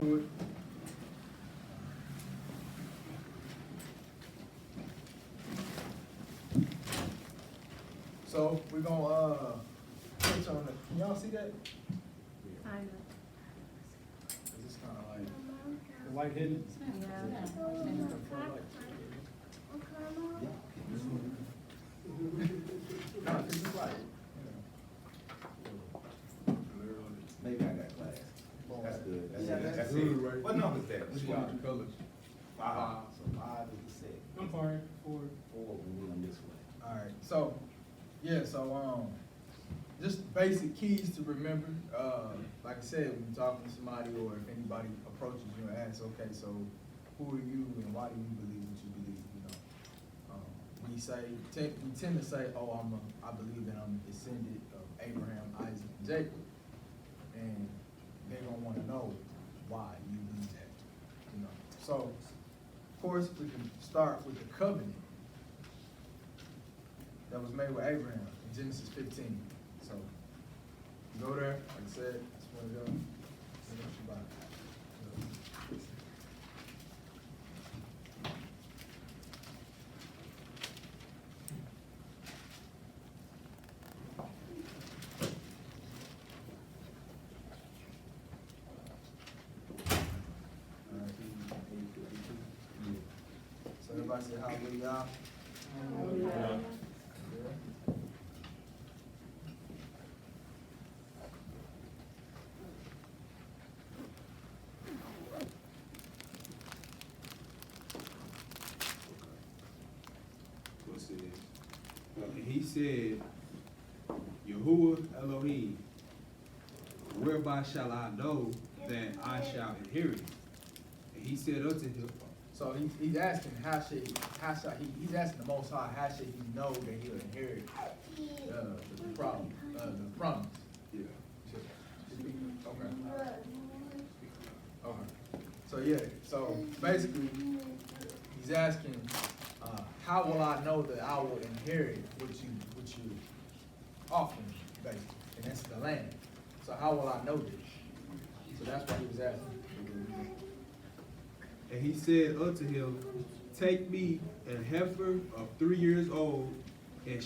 Good. So we're gonna touch on the. Can y'all see that? Kind 'Cause it's kind of like. The light hidden? Nah, 'cause it's like, Maybe I got class. That's good. That's good, it. right? What number is that? Which one? Colors. Five. So five is the set. I'm sorry, for. Four, we need them this way. All right. So, yeah. So just basic keys to remember. Like I said, when you're talking to somebody, or if anybody approaches you and asks, okay, so who are you and why do you believe what you believe? You know, we tend to say, oh, I believe that I'm a descendant of Abraham, Isaac, and Jacob, and they're gonna want to know why you believe that. You know, so of course we can start with the covenant that was made with Abraham in Genesis 15. So you go there, like I said, it's one of them. So everybody say hallelujah. Hallelujah. What's it? And he said, Yahuwah Elohim, whereby shall I know that I shall inherit it? And he said unto him, So he's asking he's asking the Most High, how should he know that he'll inherit the promise? yeah. Okay. Okay. So yeah, so basically he's asking, how will I know that I will inherit what you offer me, basically, and that's the land. So how will I know this? So that's what he was asking. And he said unto him, take me an heifer of 3 years old, and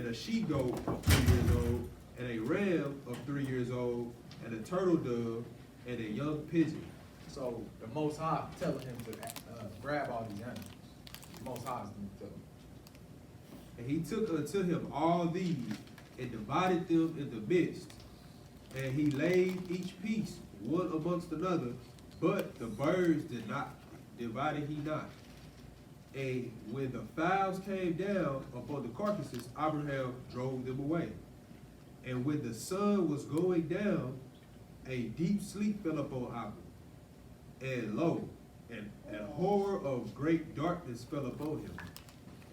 a she-goat of 3 years old, and a ram of 3 years old, and a turtle dove, and a young pigeon. So the Most High telling him to grab all these animals. The Most High is going to tell him. And he took unto him all these, and divided them in the midst. And he laid each piece one amongst another, but the birds divided he not. And when the fowls came down upon the carcasses, Abraham drove them away. And when the sun was going down, a deep sleep fell upon Abram. And lo, and horror of great darkness fell upon him.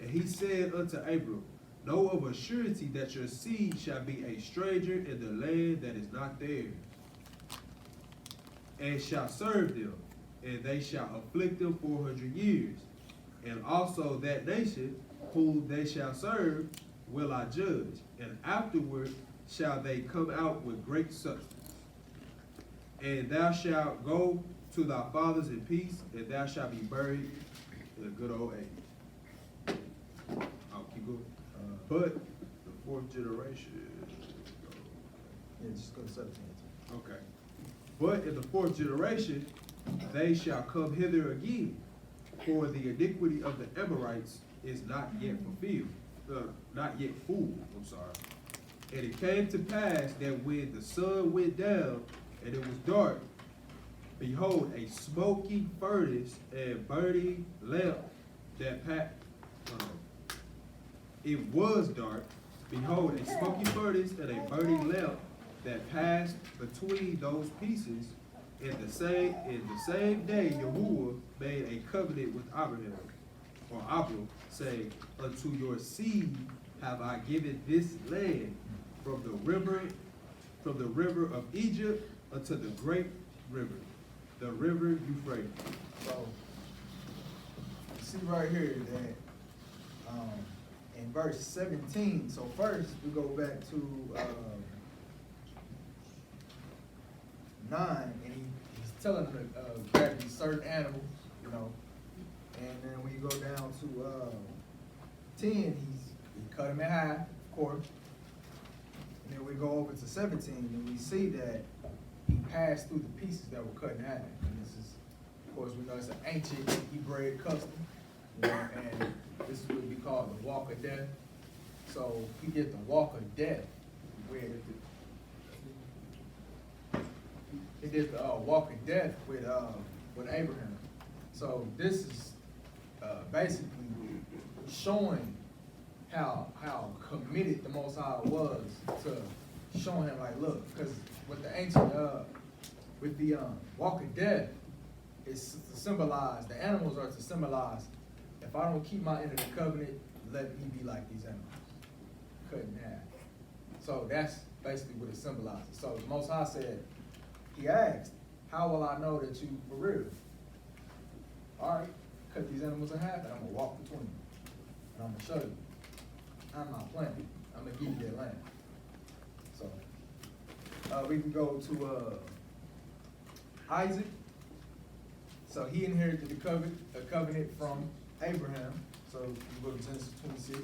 And he said unto Abram, know of a surety that your seed shall be a stranger in the land that is not theirs, and shall serve them, and they shall afflict them 400 years. And also that nation whom they shall serve will I judge, and afterward shall they come out with great substance. And thou shalt go to thy fathers in peace, and thou shalt be buried in a good old age. I'll keep going. But the fourth generation. Yeah, just go to 17. Okay. But in the fourth generation, they shall come hither again, for the iniquity of the Amorites is not yet fulfilled, not yet full, I'm sorry. And it came to pass that when the sun went down and it was dark, behold, a smoky furnace and burning lamp that it was dark. Behold, a smoky furnace and a burning lamp that passed between those pieces. In the same day, Yahuwah made a covenant with Abraham, or Abram, saying, unto your seed have I given this land, from the river of Egypt unto the great river, the river Euphrates. So, you see right here that in verse 17, so first we go back to 9, and he's telling him to grab these certain animals, you know. And then when you go down to 10, he cut him in half, of course. And then we go over to 17, and we see that he passed through the pieces that were cut in half. And this is, of course, we know it's an ancient Hebraic custom, you know, and this is what would be called the walk of death. So he did the walk of death with, he did the walk of death with Abraham. So this is basically showing how committed the Most High was to showing him, like, look, because with the ancient with the walk of death, it's to symbolize, the animals are to symbolize, if I don't keep my end of the covenant, let me be like these animals, cut in half. So that's basically what it symbolizes. So the Most High said, he asked, how will I know that you for real? All right, cut these animals in half, and I'm gonna walk between them, and I'm gonna show you. I'm not playing. I'm gonna give you that land. So we can go to Isaac. So he inherited the covenant from Abraham. So you go to Genesis 26.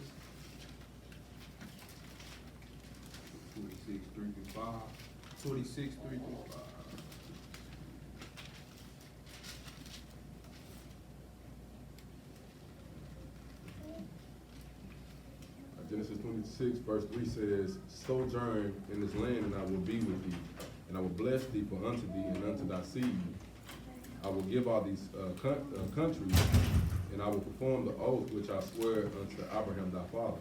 26, 3 through 5. 26, 3 through 5. Genesis 26, verse 3 says, sojourn in this land, and I will be with thee, and I will bless thee for unto thee and unto thy seed. I will give all these countries, and I will perform the oath which I swear unto Abraham thy father.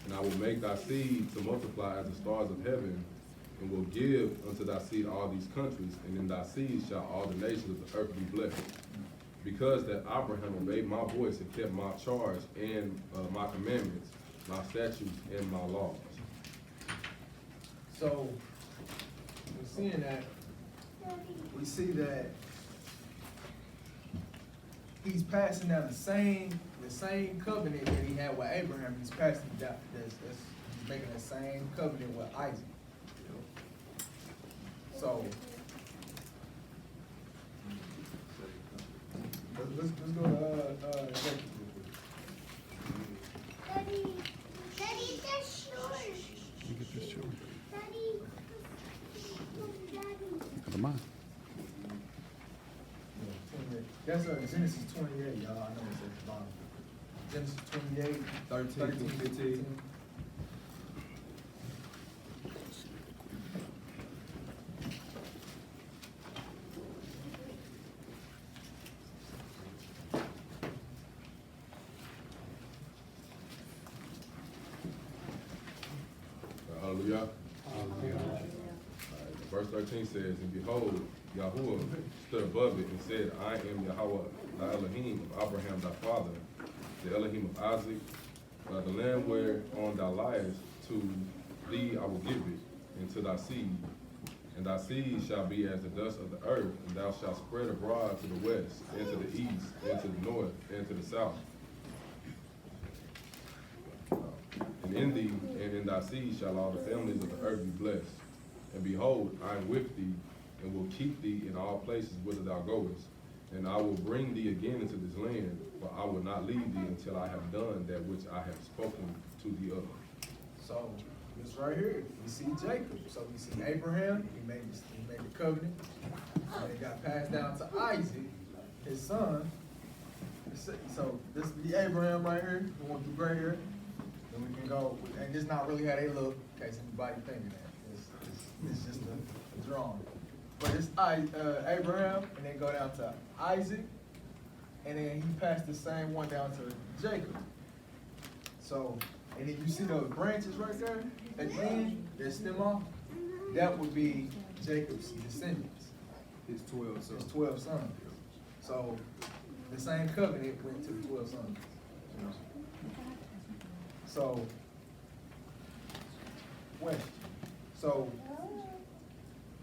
And I will make thy seed to multiply as the stars of heaven, and will give unto thy seed all these countries, and in thy seed shall all the nations of the earth be blessed. Because that Abraham obeyed my voice and kept my charge and my commandments, my statutes, and my laws. So we're seeing that, we see that he's passing down the same covenant that he had with Abraham. He's passing down, he's making the same covenant with Isaac. So let's go to Jacob. Daddy, that's yours. You get this short. Daddy. Come on. That's Genesis 28, y'all. I know it's at the bottom. Genesis 28, 13 to 15. Hallelujah. Verse 13 says, and behold, Yahuwah stood above it and said, I am Yahweh, the Elohim of Abraham thy father, the Elohim of Isaac. The land whereon thou liest, to thee I will give it, and to thy seed. And thy seed shall be as the dust of the earth, and thou shalt spread abroad to the west, and to the east, and to the north, and to the south. And in thee and in thy seed shall all the families of the earth be blessed. And behold, I am with thee, and will keep thee in all places whither thou goest. And I will bring thee again into this land, for I will not leave thee until I have done that which I have spoken to thee of. So this right here, we see Jacob. So we see Abraham. He made the covenant, and it got passed down to Isaac, his son. So this is the Abraham right here. We want the gray here. Then we can go, and this is not really how they look, in case anybody thinking that. It's just a drawing. But it's Abraham, and then go down to Isaac, and then he passed the same one down to Jacob. So, and then you see those branches right there at the end that stem off? That would be Jacob's descendants. His 12 sons. His 12 sons. So, the same covenant went to the 12 sons. You know? So,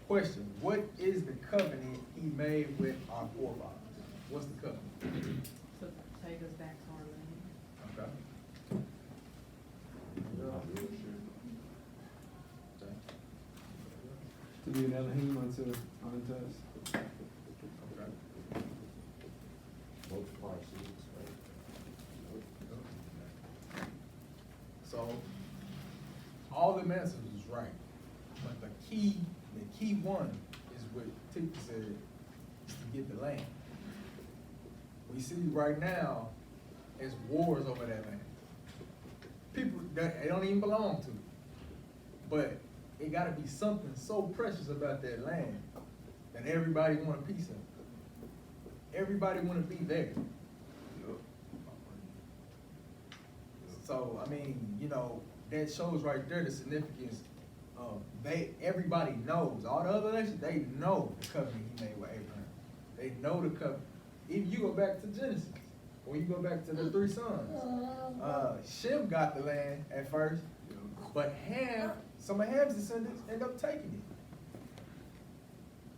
question, what is the covenant he made with our forefathers? What's the covenant? To take us back to our land. Okay. To be an Elohim unto us. So, all the answers was right, but the key one is what Tiki said, is to get the land. We see right now, it's wars over that land. People that it don't even belong to, but it gotta be something so precious about that land that everybody want a piece of it. Everybody wanna be there. So, I mean, you know, that shows right there the significance of everybody knows, all the other nations, they know the covenant he made with Abraham. They know the covenant. If you go back to Genesis, or you go back to the 3 sons, Shem got the land at first, but some of Ham's descendants end up taking it.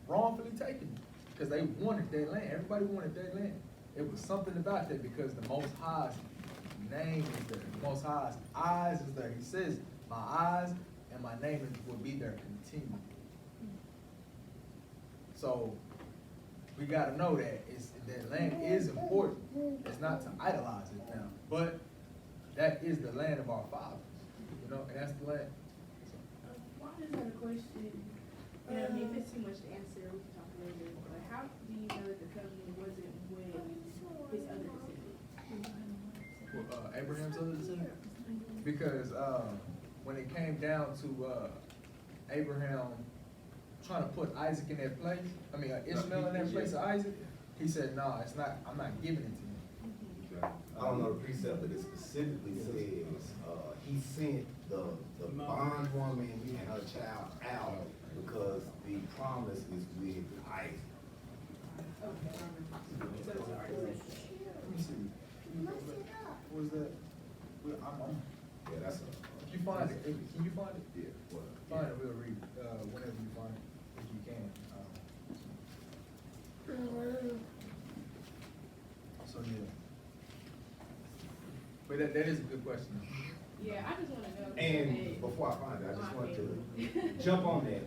Wrongfully taking it, because they wanted that land. Everybody wanted that land. It was something about that because the Most High's name is there. The Most High's eyes is there. He says, my eyes and my name will be there continually. So we gotta know that that land is important. It's not to idolize it now, but that is the land of our fathers, you know, and that's the land. Why is that a question? You know, I mean, if it's too much to answer, we can talk later. But how do you know that the covenant wasn't when his other descendants? Abraham's other descendant? Because when it came down to Abraham trying to put Isaac in that place, Ishmael in that place of Isaac, he said, no, it's not, I'm not giving it to you. I don't know the precept, but it specifically says, he sent the bondwoman and her child out because the promise is with Isaac. Let me see. What was that? Yeah, that's a. If you find it, can you find it? Yeah, well, Find it, we'll read it, whenever you find it, if you can. So, yeah. But that is a good question. Yeah, I just wanna know. And before I find it, I just want to jump on that.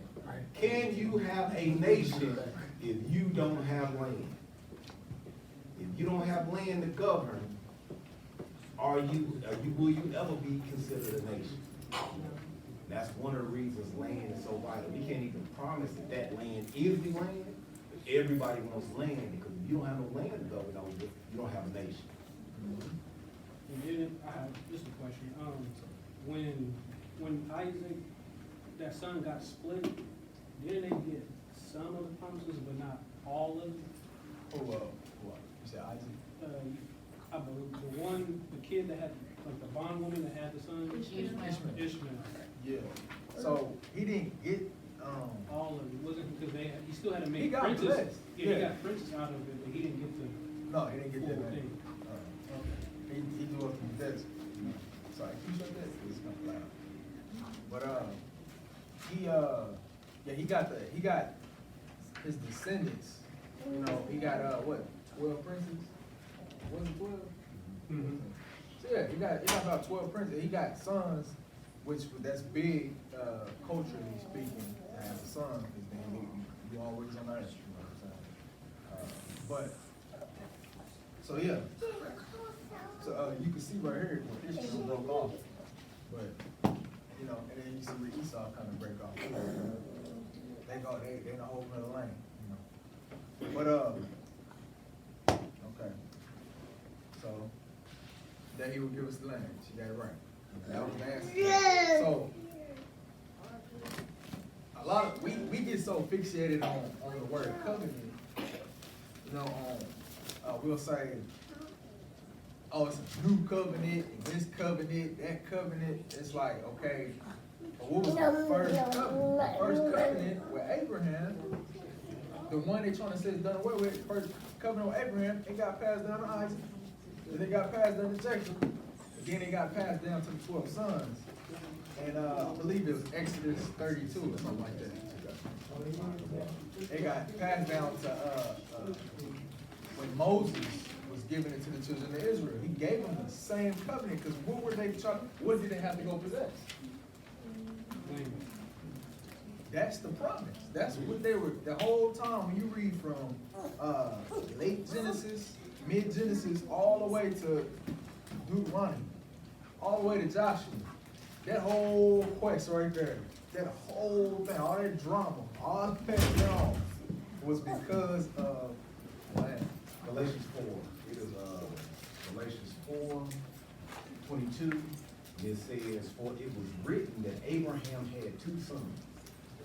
Can you have a nation if you don't have land? If you don't have land to govern, will you ever be considered a nation? That's one of the reasons land is so vital. We can't even promise that land is the land. Everybody wants land because if you don't have no land to govern over, you don't have a nation. And didn't, I have, this is a question, when Isaac, that son got split, didn't they get some of the promises, but not all of it? Who, you said Isaac? I believe the kid that had, like the bondwoman that had the son? Ishmael. Yeah. So, he didn't get, All of it, wasn't because he still had to make He got princes. blessed. Yeah, Yeah. he got princes out of it, but he didn't get the no, he didn't get that full land. thing. He grew up in the desert. Sorry, can you show that? It's kind of loud. But, he got his descendants, you know, he got, 12 princes? Was it 12? Mhm. So, yeah, he got about 12 princes. He got sons, that's big, culturally speaking, to have a son, because then you always on earth, you know what I'm saying? But, so yeah. So, you can see right here, where Ishmael broke off, but, you know, and then you see where Esau kind of break off. They in a whole nother lane, you know. But, okay. So, that he would give us the land, she got it right. That was the answer. So, we get so fixated on the word covenant, you know, we'll say, oh, it's a new covenant, and this covenant, that covenant. It's like, okay, but what was the first covenant? The first covenant with Abraham, the one they trying to say is done away with, first covenant with Abraham, it got passed down to Isaac, then it got passed down to Jacob, and then it got passed down to the 12 sons. And I believe it was Exodus 32 or something like that. It got passed down to when Moses was giving it to the children of Israel. He gave them the same covenant, because what did they have to go possess? Land. That's the promise. That's what they were, the whole time, when you read from late Genesis mid-Genesis all the way to Deuteronomy, all the way to Joshua. That whole quest right there, that whole thing, all that drama, all that wrong was because of land. Galatians 4, it is, Galatians 4:22. It says, for it was written that Abraham had two sons,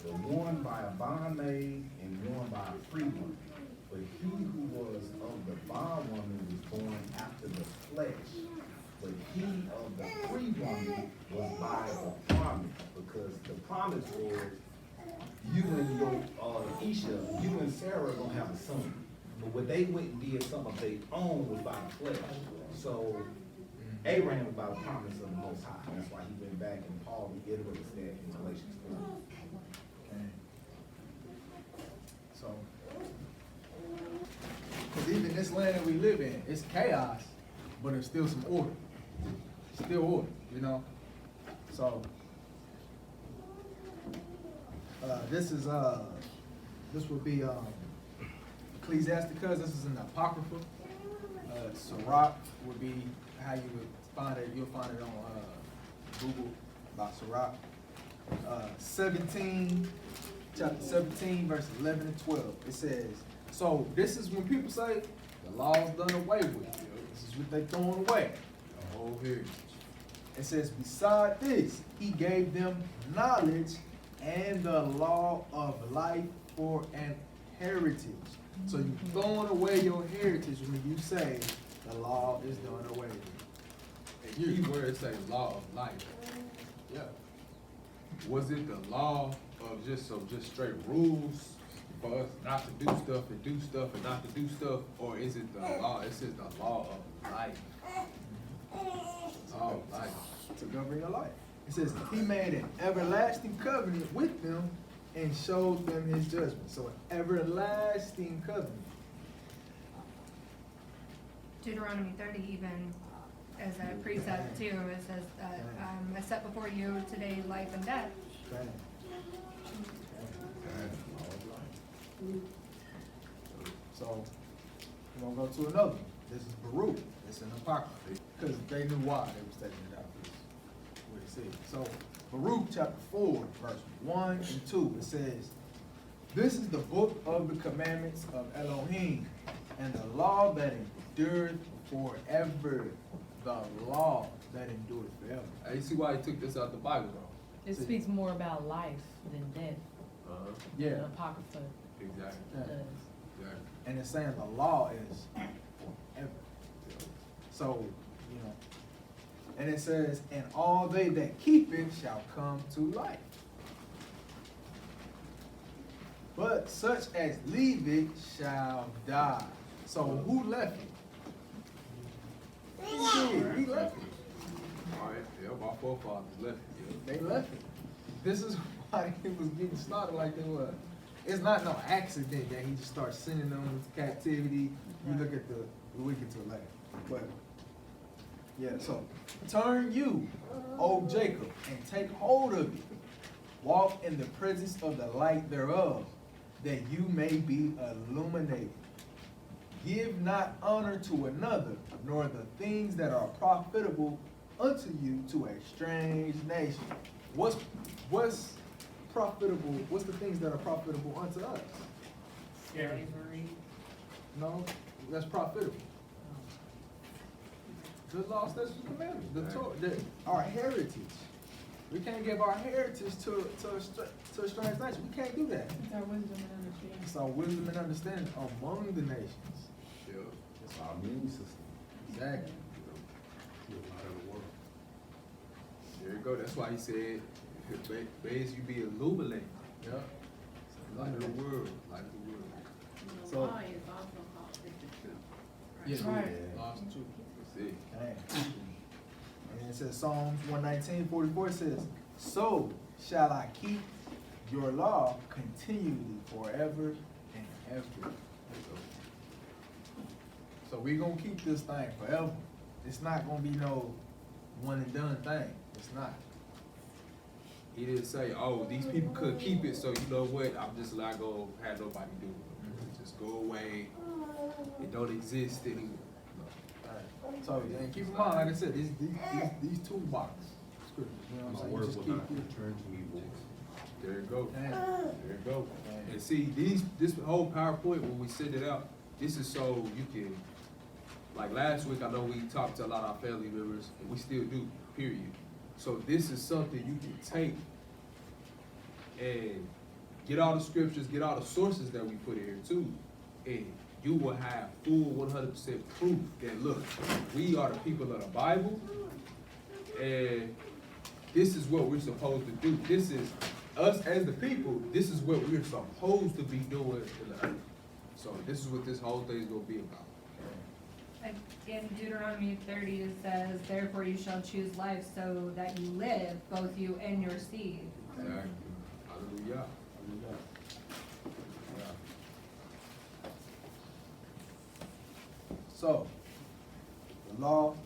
the one by a bondmaid and one by a free woman. But he who was of the bondwoman was born after the flesh, but he of the free woman was by the promise, because the promise was, you and your Isha, you and Sarah are gonna have a son. But what they went and did some of their own was by the flesh. So Abraham was by the promise of the Most High. That's why he went back and Paul reiterates that in Galatians 4. Okay. So, because even this land that we live in, it's chaos, but it's still some order. Still order, you know? So, this would be, Ecclesiasticus, this is an Apocrypha. Sirach would be how you would find it, you'll find it on, Google about Sirach. chapter 17, verses 11 and 12. It says, so this is when people say the law's done away with. This is what they throwing away. Oh, here. It says, beside this, he gave them knowledge and the law of life for an heritage. So you're throwing away your heritage when you say the law is done away with. And key word say law of life. Yeah. Was it the law of just straight rules for us not to do stuff and do stuff and not to do stuff? Or is it the law? It says the law of life. Law of life. To govern your life. It says he made an everlasting covenant with them and showed them his judgment. So an everlasting covenant. Deuteronomy 30 even as a precept too, it says that I set before you today life and death. Okay. So we're gonna go to another one. This is Baruch. It's an apocrypha because they knew why they was taking it out. This what it says. So Baruch chapter 4, verse 1 and 2. It says, "This is the book of the commandments of Elohim, and the law that endureth forever. The law that endureth forever." Hey, you see why he took this out the Bible, though? It speaks more about life than death. Yeah. The Apocrypha Exactly. Yeah. does. Exactly. And it's saying the law is forever. So, you know, and it says, and all they that keep it shall come to life. But such as leave it shall die. So who left it? We left it. All right. Yeah, my forefathers left it. They left it. This is why it was getting started like they were. It's not no accident that he just starts sending them into captivity. You look at we get to it later. But yeah, so turn you, O Jacob, and take hold of it. Walk in the presence of the light thereof, that you may be illuminated. Give not honor to another, nor the things that are profitable unto you to a strange nation. What's profitable? What's the things that are profitable unto us? Slavery. No, that's profitable. The law, statutes, and commandments, our heritage. We can't give our heritage to a strange nation. We can't do that. It's our wisdom and understanding. It's our wisdom and understanding among the nations. Yeah. It's our immune system. Exactly. To a lot of the world. There you go. That's why he said, "Base you be illuminated." Yeah. Light of the world. Light of the world. The So- law is also called 52. Yeah. Right. Lost the truth. That's it. Dang. And it says Psalms 119:44 says, "So shall I keep your law continually forever and ever." So we gonna keep this thing forever. It's not gonna be no one and done thing. It's not. He didn't say, "Oh, these people could keep it, so you know what? I'm just not gonna have nobody do it. Just go away. It don't exist anymore." So, and keep in mind, like I said, these toolbox scriptures, you know My what I'm saying? word You just will keep not return to me void. There you go. Dang. There you go. And see, this whole PowerPoint, when we send it out, this is so you can, like last week, I know we talked to a lot of our family members, and we still do, period. So this is something you can take and get all the scriptures, get all the sources that we put in here too, and you will have full 100% proof that, look, we are the people of the Bible, and this is what we're supposed to do. This is us as the people, this is what we're supposed to be doing in the earth. So this is what this whole thing is gonna be about. In Deuteronomy 30, it says, therefore you shall choose life so that you live, both you and your seed. Exactly. Hallelujah. So, the law in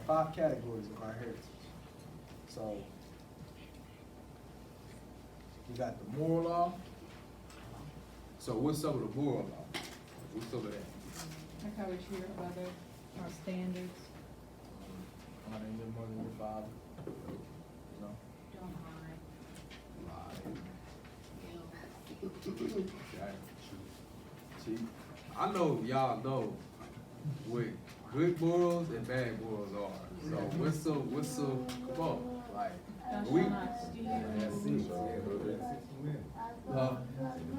5 categories of our heritage. So, you got the moral law. So what's some of the moral law? What's some of that? I covered here, other, our standards. Honoring your mother and your father. You know? Don't lie. Okay. See, I know y'all know what good morals and bad morals are. So what's some, come on, like, Thou we, shalt not steal. Last six, yeah, those are the 6 commandments. The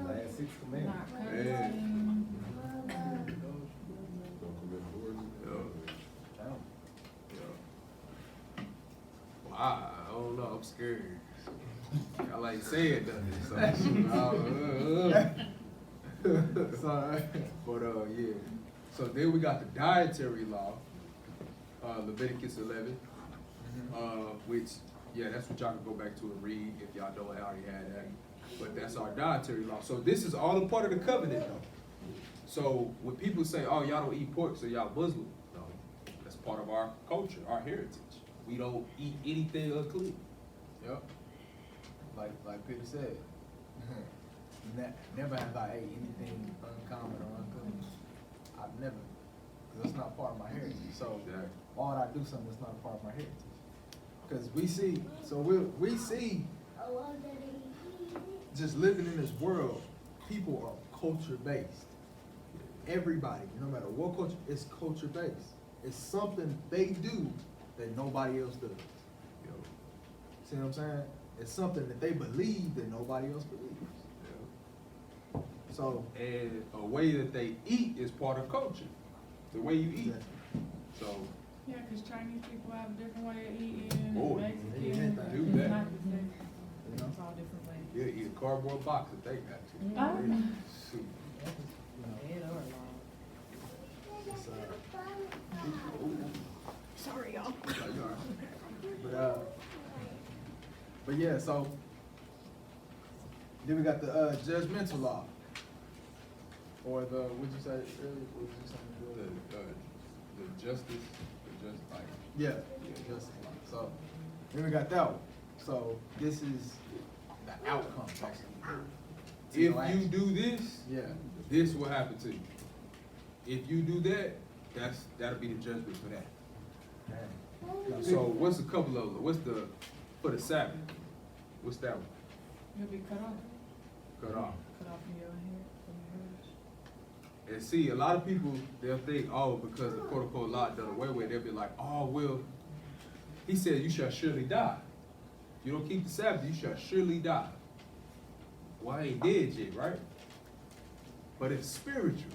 last 6 commandments. Not coveting. Don't commit forgery. Well, I don't know, I'm scared. I like saying nothing, so. Sorry. But, yeah. So then we got the dietary law, Leviticus 11, which, yeah, that's what y'all can go back to and read if y'all don't already had that. But that's our dietary law. So this is all a part of the covenant though. So when people say, oh, y'all don't eat pork, so y'all Muslim, no, that's part of our culture, our heritage. We don't eat anything unclean. Yep. Like Peter said, never have I ate anything uncommon or unclean. I've never, because that's not part of my heritage. So Exactly. why would I do something that's not a part of my heritage? Because we see, so we see, just living in this world, people are culture based. Everybody, no matter what culture, it's culture based. It's something they do that nobody else does. You know, See what I'm saying? It's something that they believe that nobody else believes. yeah. So, And a way that they eat is part of culture. The way you eat. So, Yeah, cause Chinese people have a different way of eating, Boy, Mexican. do it's that. not the same. you know, It's all different ways. yeah, eat a cardboard box if they got to. Oh. Shoot. Dead or alive. it's, Sorry, y'all. but yeah, so then we got the judgmental law, or the what'd you say earlier? What was you saying? The justice, like, Yeah, justice law. So then we got that one. So this is the outcome, basically. if you do this, Yeah. this will happen to you. If you do that, that'll be the judgment for that. Dang. So what's a couple of them? What's the, for the Sabbath? What's that one? You'll be cut off. Cut off. Cut off from your hair, from your heritage. And see, a lot of people, they'll think, oh, because the protocol law done away with, they'll be like, oh, well, he said you shall surely die. You don't keep the Sabbath, you shall surely die. Well, I ain't dead yet, right? But it's spiritual.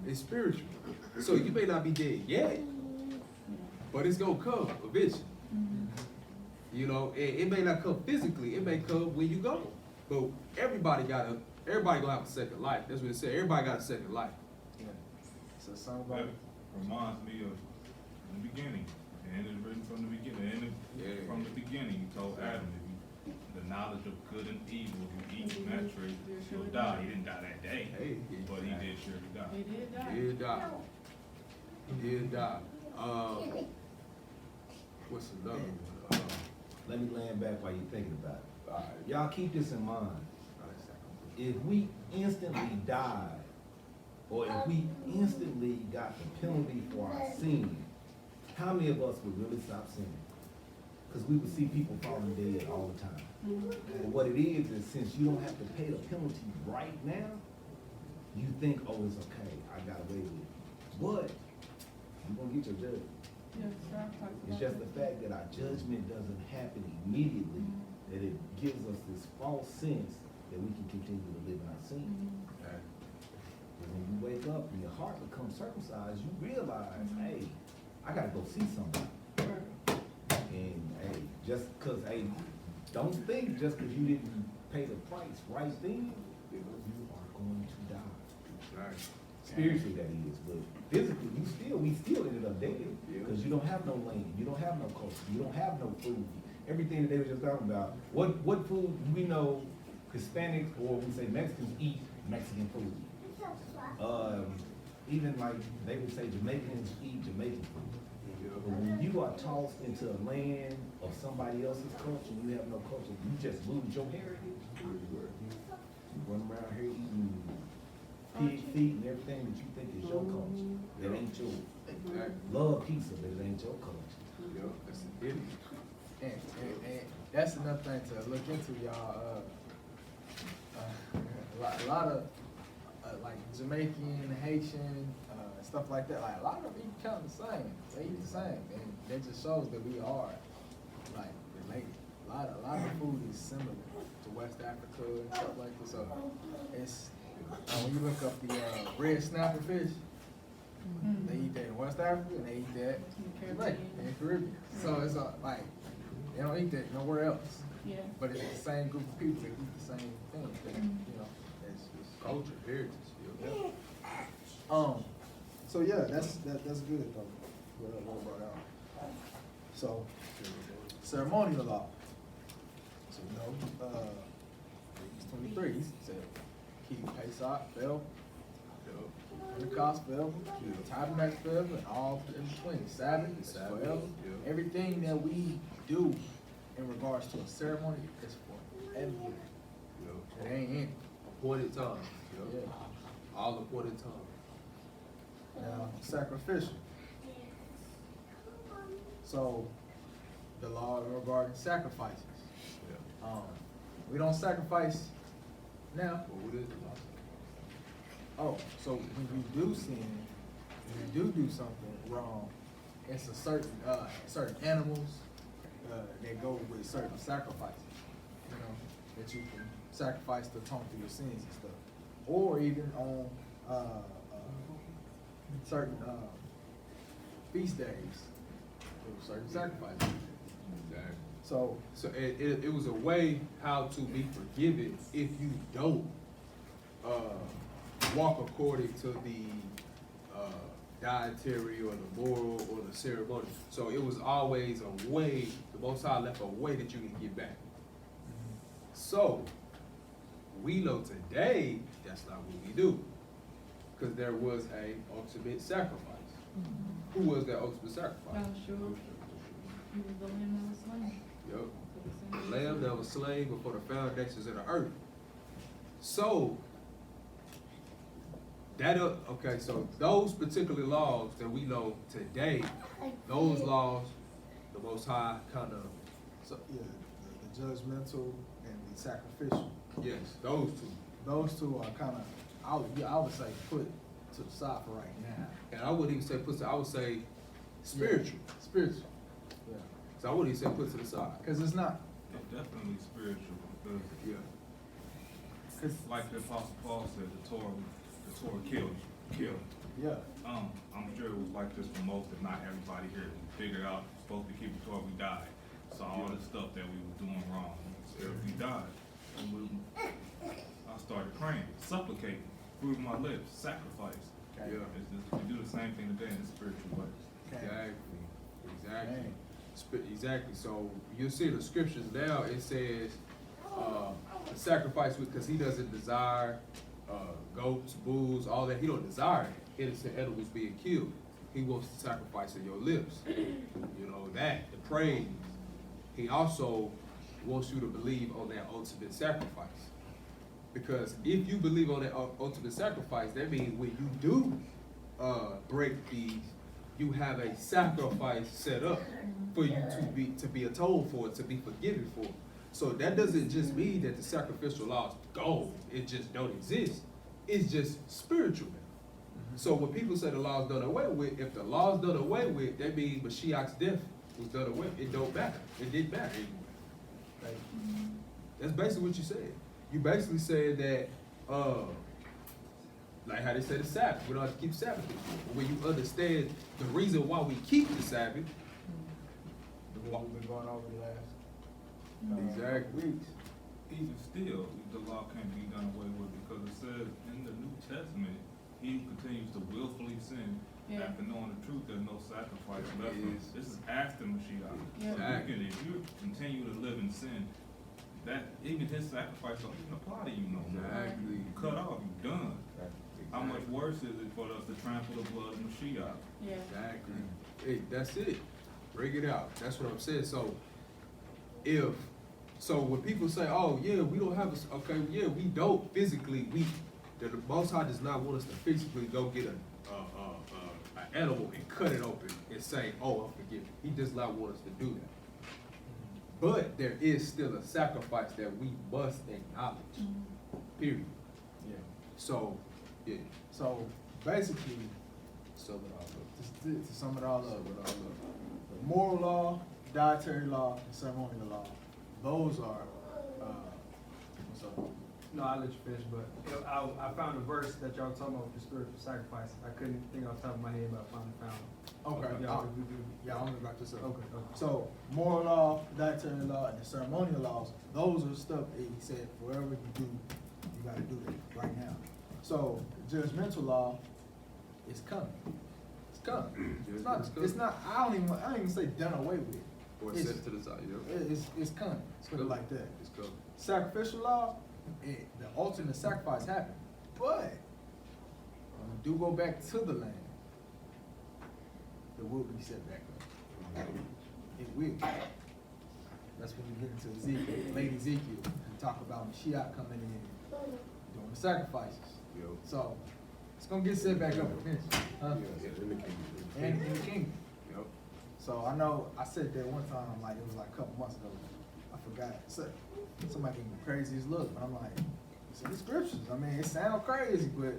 It's spiritual. So you may not be dead yet, but it's gonna come eventually. You know, it may not come physically, it may come when you go. But everybody gonna have a second life. That's what it said. Everybody got a second life. Yeah. So somebody. That reminds me of the beginning, and it's written from the beginning. Yeah. From the beginning, he told Adam, if you, the knowledge of good and evil, if you eat from that tree, you'll die. He didn't die that day, Hey, but he did surely die. They did die. He did die. He did die. What's another one? Let me land back while you're thinking about it. All right. Y'all keep this in mind. If we instantly died or if we instantly got the penalty for our sin, how many of us would really stop sinning? Because we would see people falling dead all the time. And what it is since you don't have to pay the penalty right now, you think, oh, it's okay, I got away with it. But you're gonna get your judgment. It's just the fact that our judgment doesn't happen immediately, that it gives us this false sense that we can continue to live in our sin. But when you wake up and your heart becomes circumcised, you realize, hey, I gotta go see somebody. And hey, just cause, hey, don't think just cause you didn't pay the price right then, you are going to die. Spiritually that is, but physically, we still ended up dead. Cause you don't have no land, you don't have no culture, you don't have no food. Everything that they were just talking about, what food we know Hispanics or we say Mexicans eat Mexican food. Even like they would say Jamaicans eat Jamaican food. But when you are tossed into a land of somebody else's culture, you have no culture, you just lose your heritage. You run around here eating pig feet and everything that you think is your culture, that ain't yours. Love pizza, but it ain't your culture. That's it. And that's another thing to look into, y'all. A lot of like Jamaican, Haitian, stuff like that. Like a lot of them eat kind of the same. They eat the same, and that just shows that we are like related. A lot of food is similar to West Africa and stuff like this. So it's when you look up the red snapper fish, they eat that in West Africa and they eat that in the Caribbean. So it's like they don't eat that nowhere else. Yeah. But it's the same group of people that eat the same thing. That, you know, it's Culture, heritage. So yeah, that's good though. What brought out. So ceremonial law. So you know, Leviticus 23 he said keep Pesach fell, Pentecost fell, Tabernacle fell, and all in between. Sabbath is forever. Everything that we do in regards to a ceremony is forever. It ain't ending. Appointed time. Yeah. All appointed time. Now, sacrificial. So, the law regarding sacrifices. We don't sacrifice now. What is the law? Oh, so when you do sin, when you do something wrong, it's a certain animals that go with certain sacrifices. You know, that you can sacrifice to atone for your sins and stuff, or even on certain feast days, certain sacrifices. Exactly. So it was a way how to be forgiven if you don't walk according to the dietary or the moral or the ceremony. So it was always a way, the Most High left a way that you can get back. So we know today that's not what we do, because there was a ultimate sacrifice. Who was that ultimate sacrifice? Sure. He was the lamb that was slain. Yep. The lamb that was slain before the foundations of the earth. So that okay, so those particular laws that we know today, those laws, the Most High kind of, So yeah, the judgmental and the sacrificial. yes, those two. Those two are kind of, I would say, put to the side for right now. And I wouldn't even say put to, I would say spiritual. Yeah, spiritual. Yeah. So I wouldn't even say put to the side. Because it's not. It's definitely spiritual, because Yeah. like the Apostle Paul said, the Torah killed. Yeah. I'm sure it was like this for most, if not everybody here. We figured out we're supposed to keep the Torah, we died. So all the stuff that we were doing wrong, we died. And I started praying, supplicating, fruit of my lips, sacrifice. Okay. Yeah, it's just, we do the same thing today in the spiritual way. Okay. Exactly. Dang. Exactly. So you see the scriptures now, it says the sacrifice, because he doesn't desire goats, bulls, all that. He don't desire innocent animals being killed. He wants the sacrifice of your lips. You know, that, the praise. He also wants you to believe on that ultimate sacrifice. Because if you believe on that ultimate sacrifice, that means when you do break these, you have a sacrifice set up for you to be atoned for, to be forgiven for. So that doesn't just mean that the sacrificial laws go, it just don't exist. It's just spiritual now. So when people say the law's done away with, if the law's done away with, that means Mashiach's death was done away with. It don't matter. It didn't matter anymore. Like, that's basically what you said. You basically said that, like how they say the Sabbath, we don't have to keep Sabbath anymore. But when you understand the reason why we keep the Sabbath, What we've been going over the last exactly. weeks. Even still, the law can't be done away with because it says in the New Testament, he who continues to willfully sin Yeah. after knowing the truth, there's no sacrifice left. Yes. This is after Mashiach. Yeah. So if you continue to live in sin, that even his sacrifice don't even apply to you no more. Exactly. You cut off, you done. How much worse is it for us to trample the blood of Mashiach? Yeah. Exactly. Hey, that's it. Bring it out. That's what I'm saying. So when people say, "Oh yeah, we don't have a," okay, yeah, we don't physically. The Most High does not want us to physically go get an animal and cut it open and say, "Oh, I'm forgiven." He does not want us to do that. But there is still a sacrifice that we must acknowledge. Period. Yeah. So, yeah. So basically, So that all to sum it all up, the moral law, dietary law, and ceremonial law, those are, what's up? No, I'll let you finish, but you know, I found a verse that y'all talking about with the spiritual sacrifice. I couldn't think off the top of my head, but I finally found it. Okay, Yeah, yeah, I'm gonna wrap this up. Okay. So, moral law, dietary law, and the ceremonial laws, those are stuff that he said, whatever you do, you gotta do that right now. So, judgmental law is coming. It's coming. It's not, I don't even say done away with. Or It's- set to the side, yeah. It's coming, put it like that. It's coming. Sacrificial law, the ultimate sacrifice happened, but when we do go back to the land, it will be set back up. It will. That's when we get into Ezekiel, late Ezekiel, we talk about Mashiach coming in, doing the sacrifices. Yo. So, it's gonna get set back up eventually, huh? Yeah, in the kingdom. And in the kingdom. Yep. So I know, I said that one time, like, it was like a couple months ago, I forgot. So, somebody gave me the craziest look, but I'm like, it's in the scriptures. I mean, it sounds crazy, but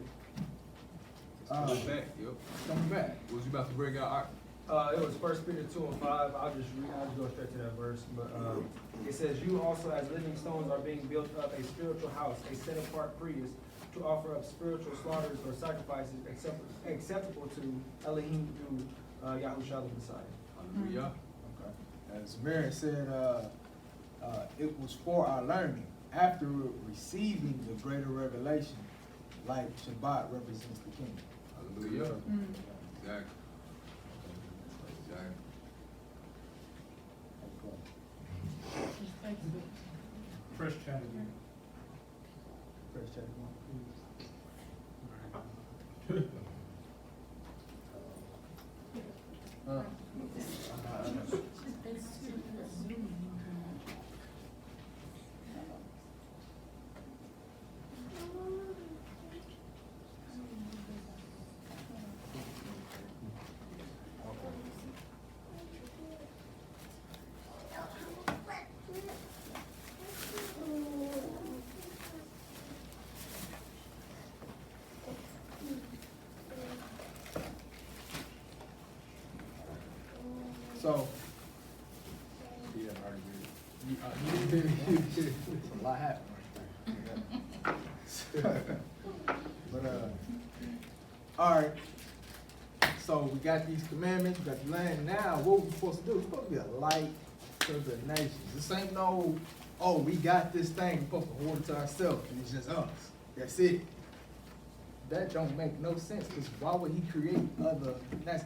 It's coming back, yep. it's coming back. What was you about to bring out? It was 1 Peter 2:5. I'll just go straight to that verse. But it says, "You also, as living stones, are being built up a spiritual house, a set-apart priest, to offer up spiritual slaughters or sacrifices acceptable to Elohim through Yahushua the Messiah." Hallelujah. Okay. As Mary said, it was for our learning. After receiving the greater revelation, like Shabbat represents the kingdom. Hallelujah. Exactly. Exactly. Fresh chat again. Fresh chapter 1. So, yeah, I already did. It's a lot happening right there. But, all right. So we got these commandments, we got the land. Now, what we supposed to do? We're supposed to be a light to the nations. This ain't no, oh, we got this thing, we're supposed to hold it to ourselves, and it's just us. That's it. That don't make no sense, because why would he create other nations?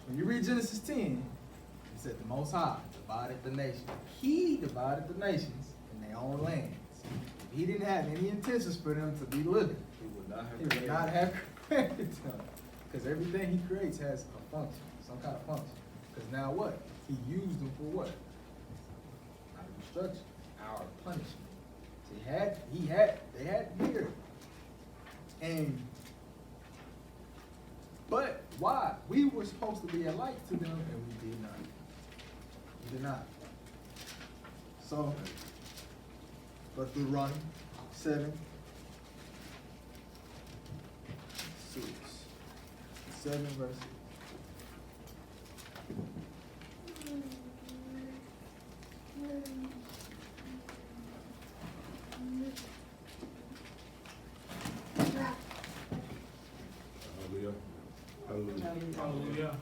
When you read Genesis 10, it said the Most High divided the nations. He divided the nations in their own lands. If he didn't have any intentions for them to be living, He would not have. he would not have created them. Because everything he creates has a function, some kind of function. Because now what? He used them for what? Our instruction, our punishment. To They had beer. But why? We were supposed to be a light to them, and we did not. We did not. So, but Deuteronomy 7, 6. 7 verses. Hallelujah. Hallelujah. Hallelujah.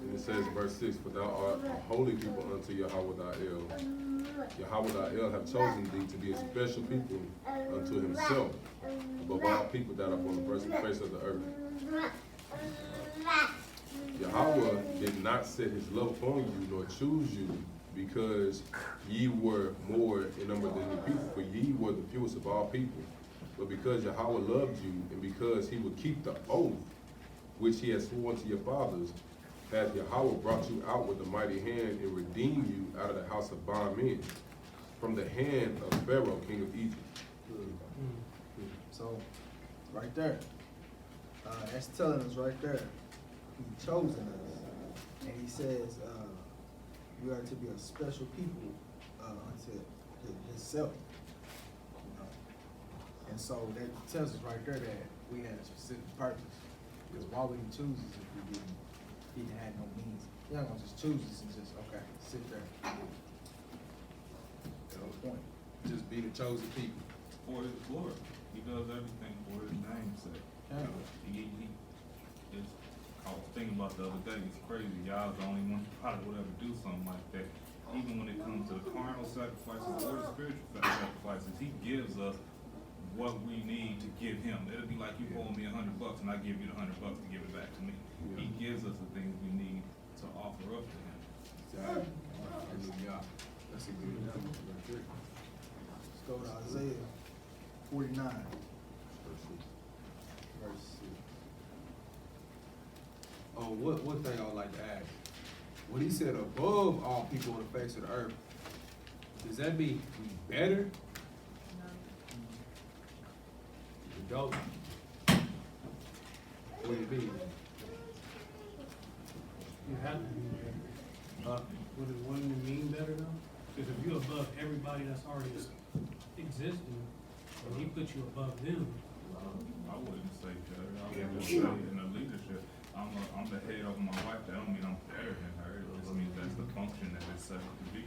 And it says, verse 6, for thou art a holy people unto Yahweh thy El. Yahweh thy El have chosen thee to be a special people unto himself, above all people that are upon the face of the earth. Yahweh did not set his love upon you, nor choose you, because ye were more in number than the people, for ye were the fewest of all people. But because Yahweh loved you, and because he would keep the oath which he has sworn to your fathers, hath Yahweh brought you out with a mighty hand and redeemed you out of the house of bondmen, from the hand of Pharaoh, king of Egypt. So, right there, that's telling us right there, he chosen us, and he says, we are to be a special people unto himself. You know? And so that tells us right there that we had a specific purpose. Because why would he choose us if we didn't have no means? He not gonna just choose us and just, okay, sit there. No point. Just be the chosen people. For his glory. He does everything for his name's sake. Yeah. I was thinking about the other day, it's crazy. Y'all the only one who probably would ever do something like that. Even when it comes to the carnal sacrifices or the spiritual sacrifices, he gives us what we need to give him. It'll be like you owe me $100 and I give you the $100 to give it back to me. He gives us the things we need to offer up to him. Exactly. Hallelujah. That's a good example right there. Let's go to Isaiah 49, verse 6. Oh, one thing I would like to ask. When he said above all people on the face of the earth, does that mean we better? We don't. What do you mean? You have to be better. Wouldn't it mean better though? Because if you're above everybody that's already existing, and he put you above them, I wouldn't say better. I would just say in the leadership, I'm the head over my wife. That don't mean I'm better than her. It just means that's the function that it's set up to be.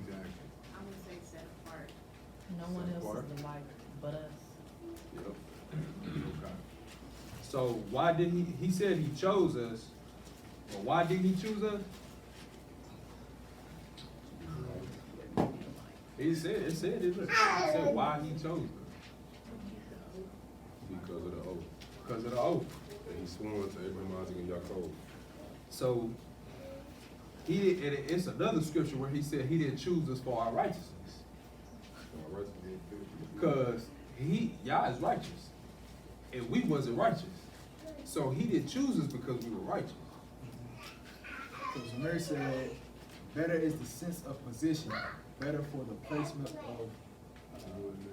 Exactly. I would say set apart. No one else is the light but us. Yep. Okay. So why did he said he chose us, but why didn't he choose us? It said why he chose us. Because of the oath. Because of the oath. And he swore to Abraham, Isaac, and Jacob. So he did, and it's another scripture where he said he didn't choose us for our righteousness. All right. Because Yah is righteous. And we wasn't righteous. So he didn't choose us because we were righteous. Because Mary said, better is the sense of position, better for the placement of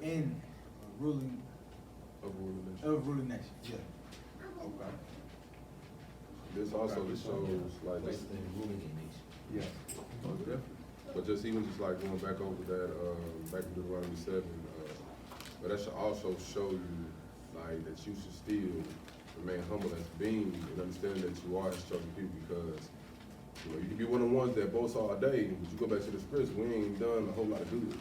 in ruling ruling nation. Yeah. Okay. This also shows like Less than ruling a nation. Yeah. Most definitely. but just even just like going back over that, back to Deuteronomy 7, but that should also show you like that you should still remain humble as being and understand that you are his chosen people, because you know you can be one of the ones that boast all day, but you go back to the scripts, we ain't done a whole lot of good.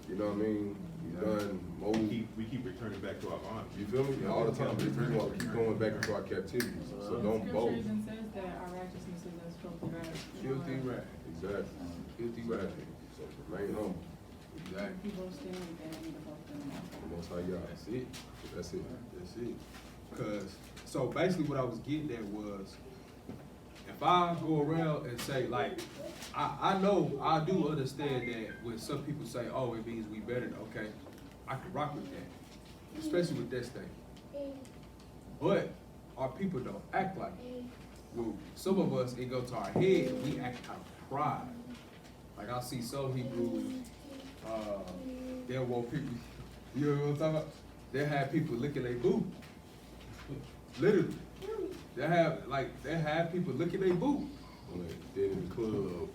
You know what I mean? We've done more. We keep returning back to our bondage. You feel me? All the time. This reason why we keep going back into our captivity. So don't boast. Scripture even says that our righteousness is as filthy rags. Filthy rag. Exactly. Filthy rag. So remain humble. Exactly. People stand with that, we both them. The Most High Yah. That's it. That's it. That's it. Cause, so basically what I was getting at was, if I go around and say like, I know, I do understand that when some people say, oh, it means we better, okay, I can rock with that, especially with this thing. But our people don't act like it. Well, some of us, it go to our head, and we act out of pride. Like I see some Hebrews, they'll want people, you know what I'm talking about? They'll have people licking their boot. Literally. They have people licking their boot. Like, dead in the club,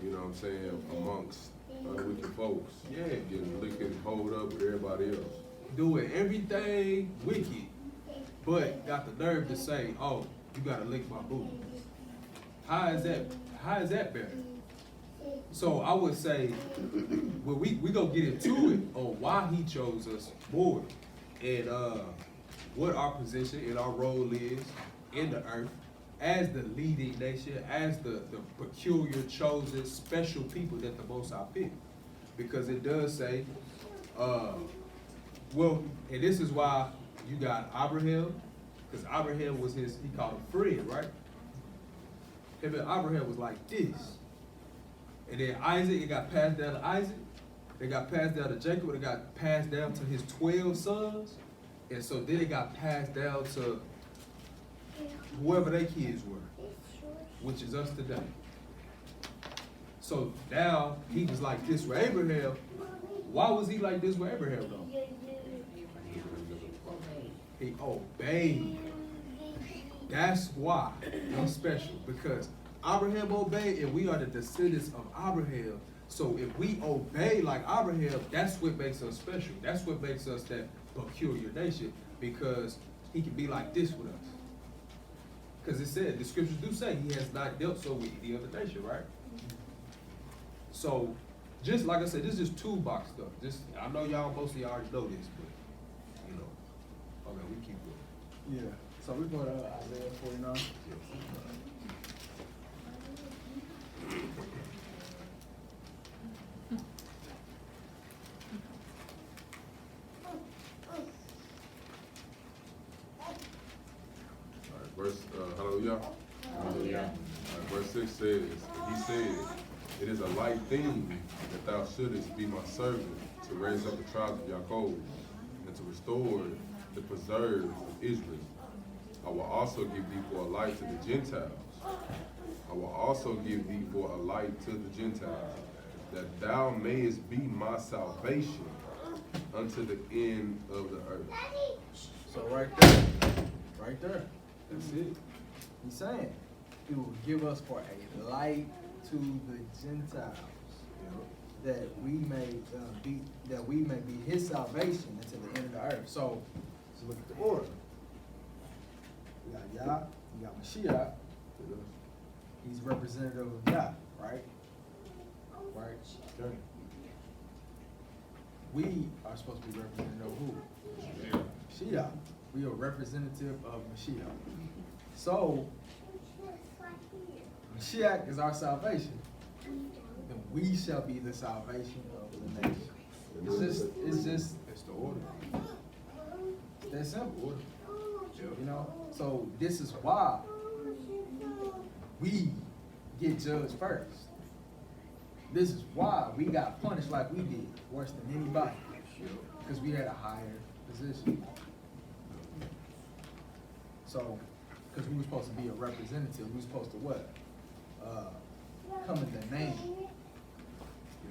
you know what I'm saying, amongst wicked folks. Yeah. Getting licked and hold up with everybody else. Doing everything wicked, but got the nerve to say, oh, you gotta lick my boot. How is that better? So I would say, well, we gonna get into it on why he chose us more and what our position and our role is in the earth as the leading nation, as the peculiar, chosen, special people that the Most High picked. Because it does say, well, and this is why you got Abraham, because Abraham was he called him friend, right? Him and Abraham was like this. And then Isaac, it got passed down to Isaac. It got passed down to Jacob. It got passed down to his 12 sons. And so then it got passed down to whoever their kids were, which is us today. So now he was like this with Abraham. Why was he like this with Abraham though? He obeyed. That's why he's special, because Abraham obeyed and we are the descendants of Abraham. So if we obey like Abraham, that's what makes us special. That's what makes us that peculiar nation, because he can be like this with us. Because it said, the scriptures do say he has not dealt so with any other nation, right? So, just like I said, this is just toolbox stuff. I know y'all, most of y'all already know this, but, you know, okay, we keep going. Yeah, so we go to Isaiah 49. Verse, hallelujah. Hallelujah. Verse 6 says, he said, it is a light thing that thou shouldest be my servant to raise up the tribes of Jacob and to restore the preserved of Israel. I will also give thee for a light to the Gentiles. I will also give thee for a light to the Gentiles, that thou mayest be my salvation unto the end of the earth. So right there, That's it. he's saying he will give us for a light to the Gentiles, that we may be his salvation until the end of the earth. So let's look at the order. We got Yah, we got Mashiach. He's representative of Yah, right? Right. Okay. We are supposed to be representative of who? Yeah. Mashiach. We are representative of Mashiach. So, Mashiach is our salvation. Then we shall be the salvation of the nation. It's the order. It's that simple. You know? So, this is why we get judged first. This is why we got punished like we did, worse than anybody. Because we had a higher position. So, because we were supposed to be a representative, we were supposed to what? Come in the name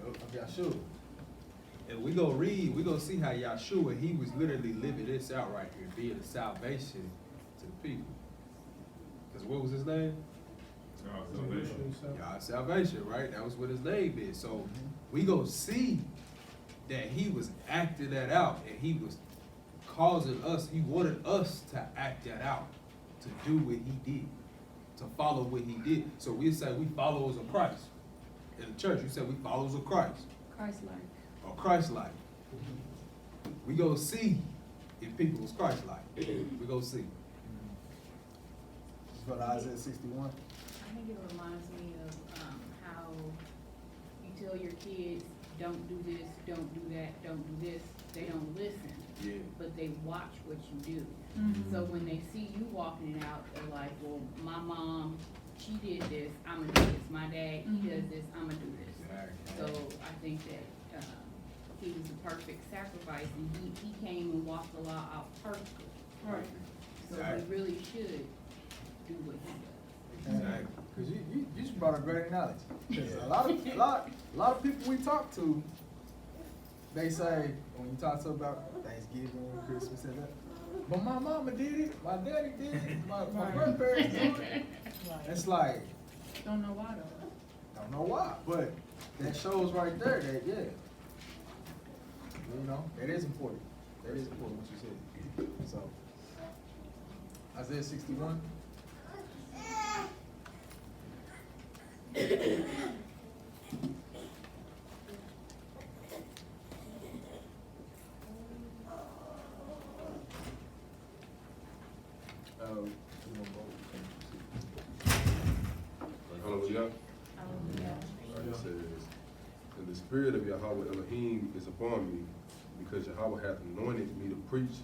of Yahshua. And we gonna see how Yahshua, he was literally living this out right here, being a salvation to the people. Because what was his name? God's salvation, right? That was what his name is. So we gonna see that he was acting that out, and he was causing us, he wanted us to act that out, to do what he did, to follow what he did. So we say we followers of Christ. In the church, we say we followers of Christ. Christ-like. Or Christ-like. We gonna see if people was Christ-like. We gonna see. Let's go to Isaiah 61. I think it reminds me of how you tell your kids, don't do this, don't do that, don't do this. They don't listen, Yeah. but they watch what you do. Mm-hmm. So when they see you walking it out, they're like, well, my mom, she did this, I'm gonna do this. My dad, he does this, I'm gonna do this. So I think that he was the perfect sacrifice, and he came and walked the law out perfectly. Right. So Exactly. we really should do what he does. Exactly. Because you just brought a great analogy. Because a lot of people we talk to, they say, when you talk to them about Thanksgiving, Christmas, and that, but my mama did it, my daddy did it, my Right. grandparents did it. Right. It's like, Don't know why though. don't know why, but that shows right there that, yeah. You know, that is important. That is important what you said. So, Isaiah 61. Hallelujah. It says, and the spirit of Yahweh Elohim is upon me, because Yahweh hath anointed me to preach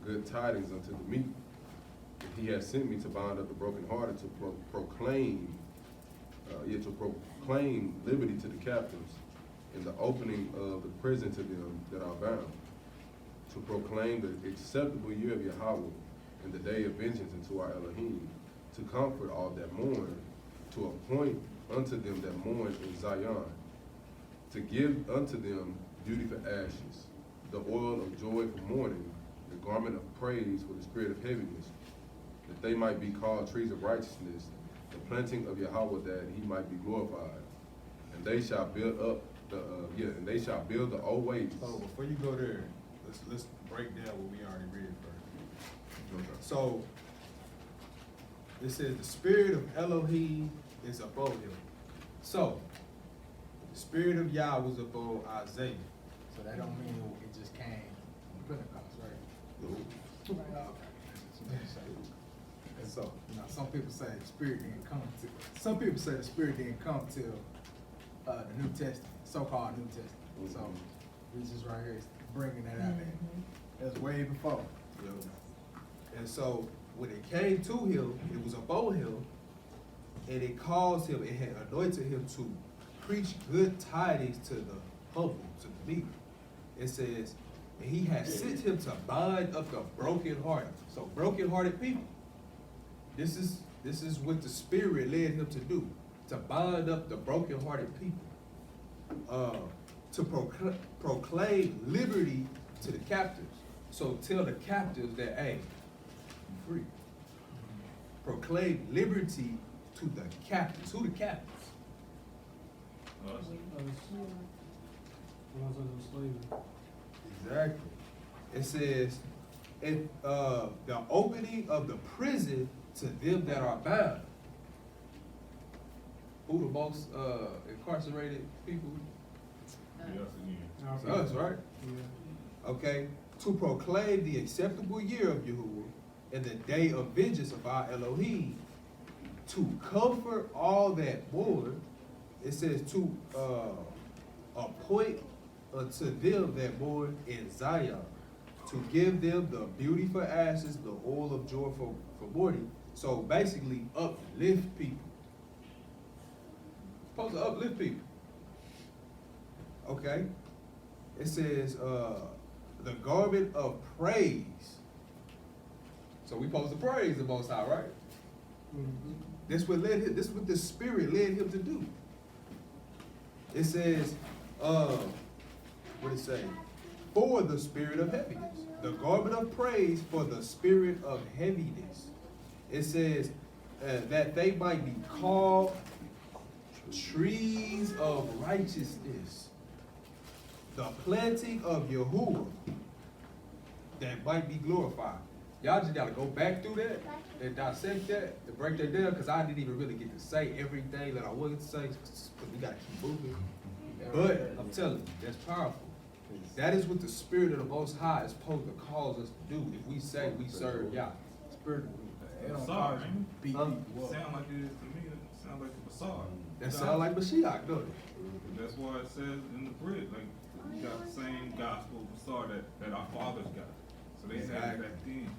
good tidings unto the meek. And he has sent me to bind up the brokenhearted, to proclaim liberty to the captives, and the opening of the prison to them that are bound, to proclaim the acceptable year of Yahweh, and the day of vengeance unto our Elohim, to comfort all that mourn, to appoint unto them that mourn in Zion, to give unto them beauty for ashes, the oil of joy for mourning, the garment of praise for the spirit of heaviness, that they might be called trees of righteousness, the planting of Yahweh, that he might be glorified. And they shall build up and they shall build the old ways. So before you go there, let's break down what we already read first. Okay. So it says the spirit of Elohim is upon him. So the spirit of Yah was upon Isaiah. So that don't mean it just came on Pentecost, right? No. Okay. That's what they say. And so, you know, some people say the spirit didn't come till, some people say the spirit didn't come till the New Testament, so-called New Testament. So we just right here bringing that out there. That's way before. You know? And so when it came to him, it was upon him, and it caused him, it had anointed him to preach good tidings to the humble, to the meek. It says, and he has sent him to bind up the brokenhearted. So brokenhearted people. This is what the Spirit led him to do, to bind up the brokenhearted people, to proclaim liberty to the captives. So tell the captives that, hey, you're free. Proclaim liberty to the captives. Who the captives? Us. When I was under slavery. Exactly. It says, the opening of the prison to them that are bound. Who the most incarcerated people? Yes, again. It's us, right? Yeah. Okay. To proclaim the acceptable year of Yahuwah and the day of vengeance of our Elohim, to comfort all that mourn. It says to appoint unto them that mourn in Zion, to give them the beauty for ashes, the oil of joy for mourning. So basically, uplift people. Supposed to uplift people. Okay. It says the garment of praise. So we supposed to praise the Most High, right? Mm-hmm. This what the Spirit led him to do. It says, what it say? For the spirit of heaviness. The garment of praise for the spirit of heaviness. It says that they might be called trees of righteousness. The planting of Yahuwah that might be glorified. Y'all just gotta go back through that and dissect that and break that down, because I didn't even really get to say everything that I wanted to say, because we gotta keep moving. But I'm telling you, that's powerful. That is what the Spirit of the Most High is supposed to cause us to do if we say we serve Yah. Spirit, it don't Sorry, cause you to beat Huh? people up. Sound like it is to me, it sound like a facade. That sound like Mashiach, don't it? That's why it says in the bridge, like, we got the same gospel facade that our fathers got. So they said it back then.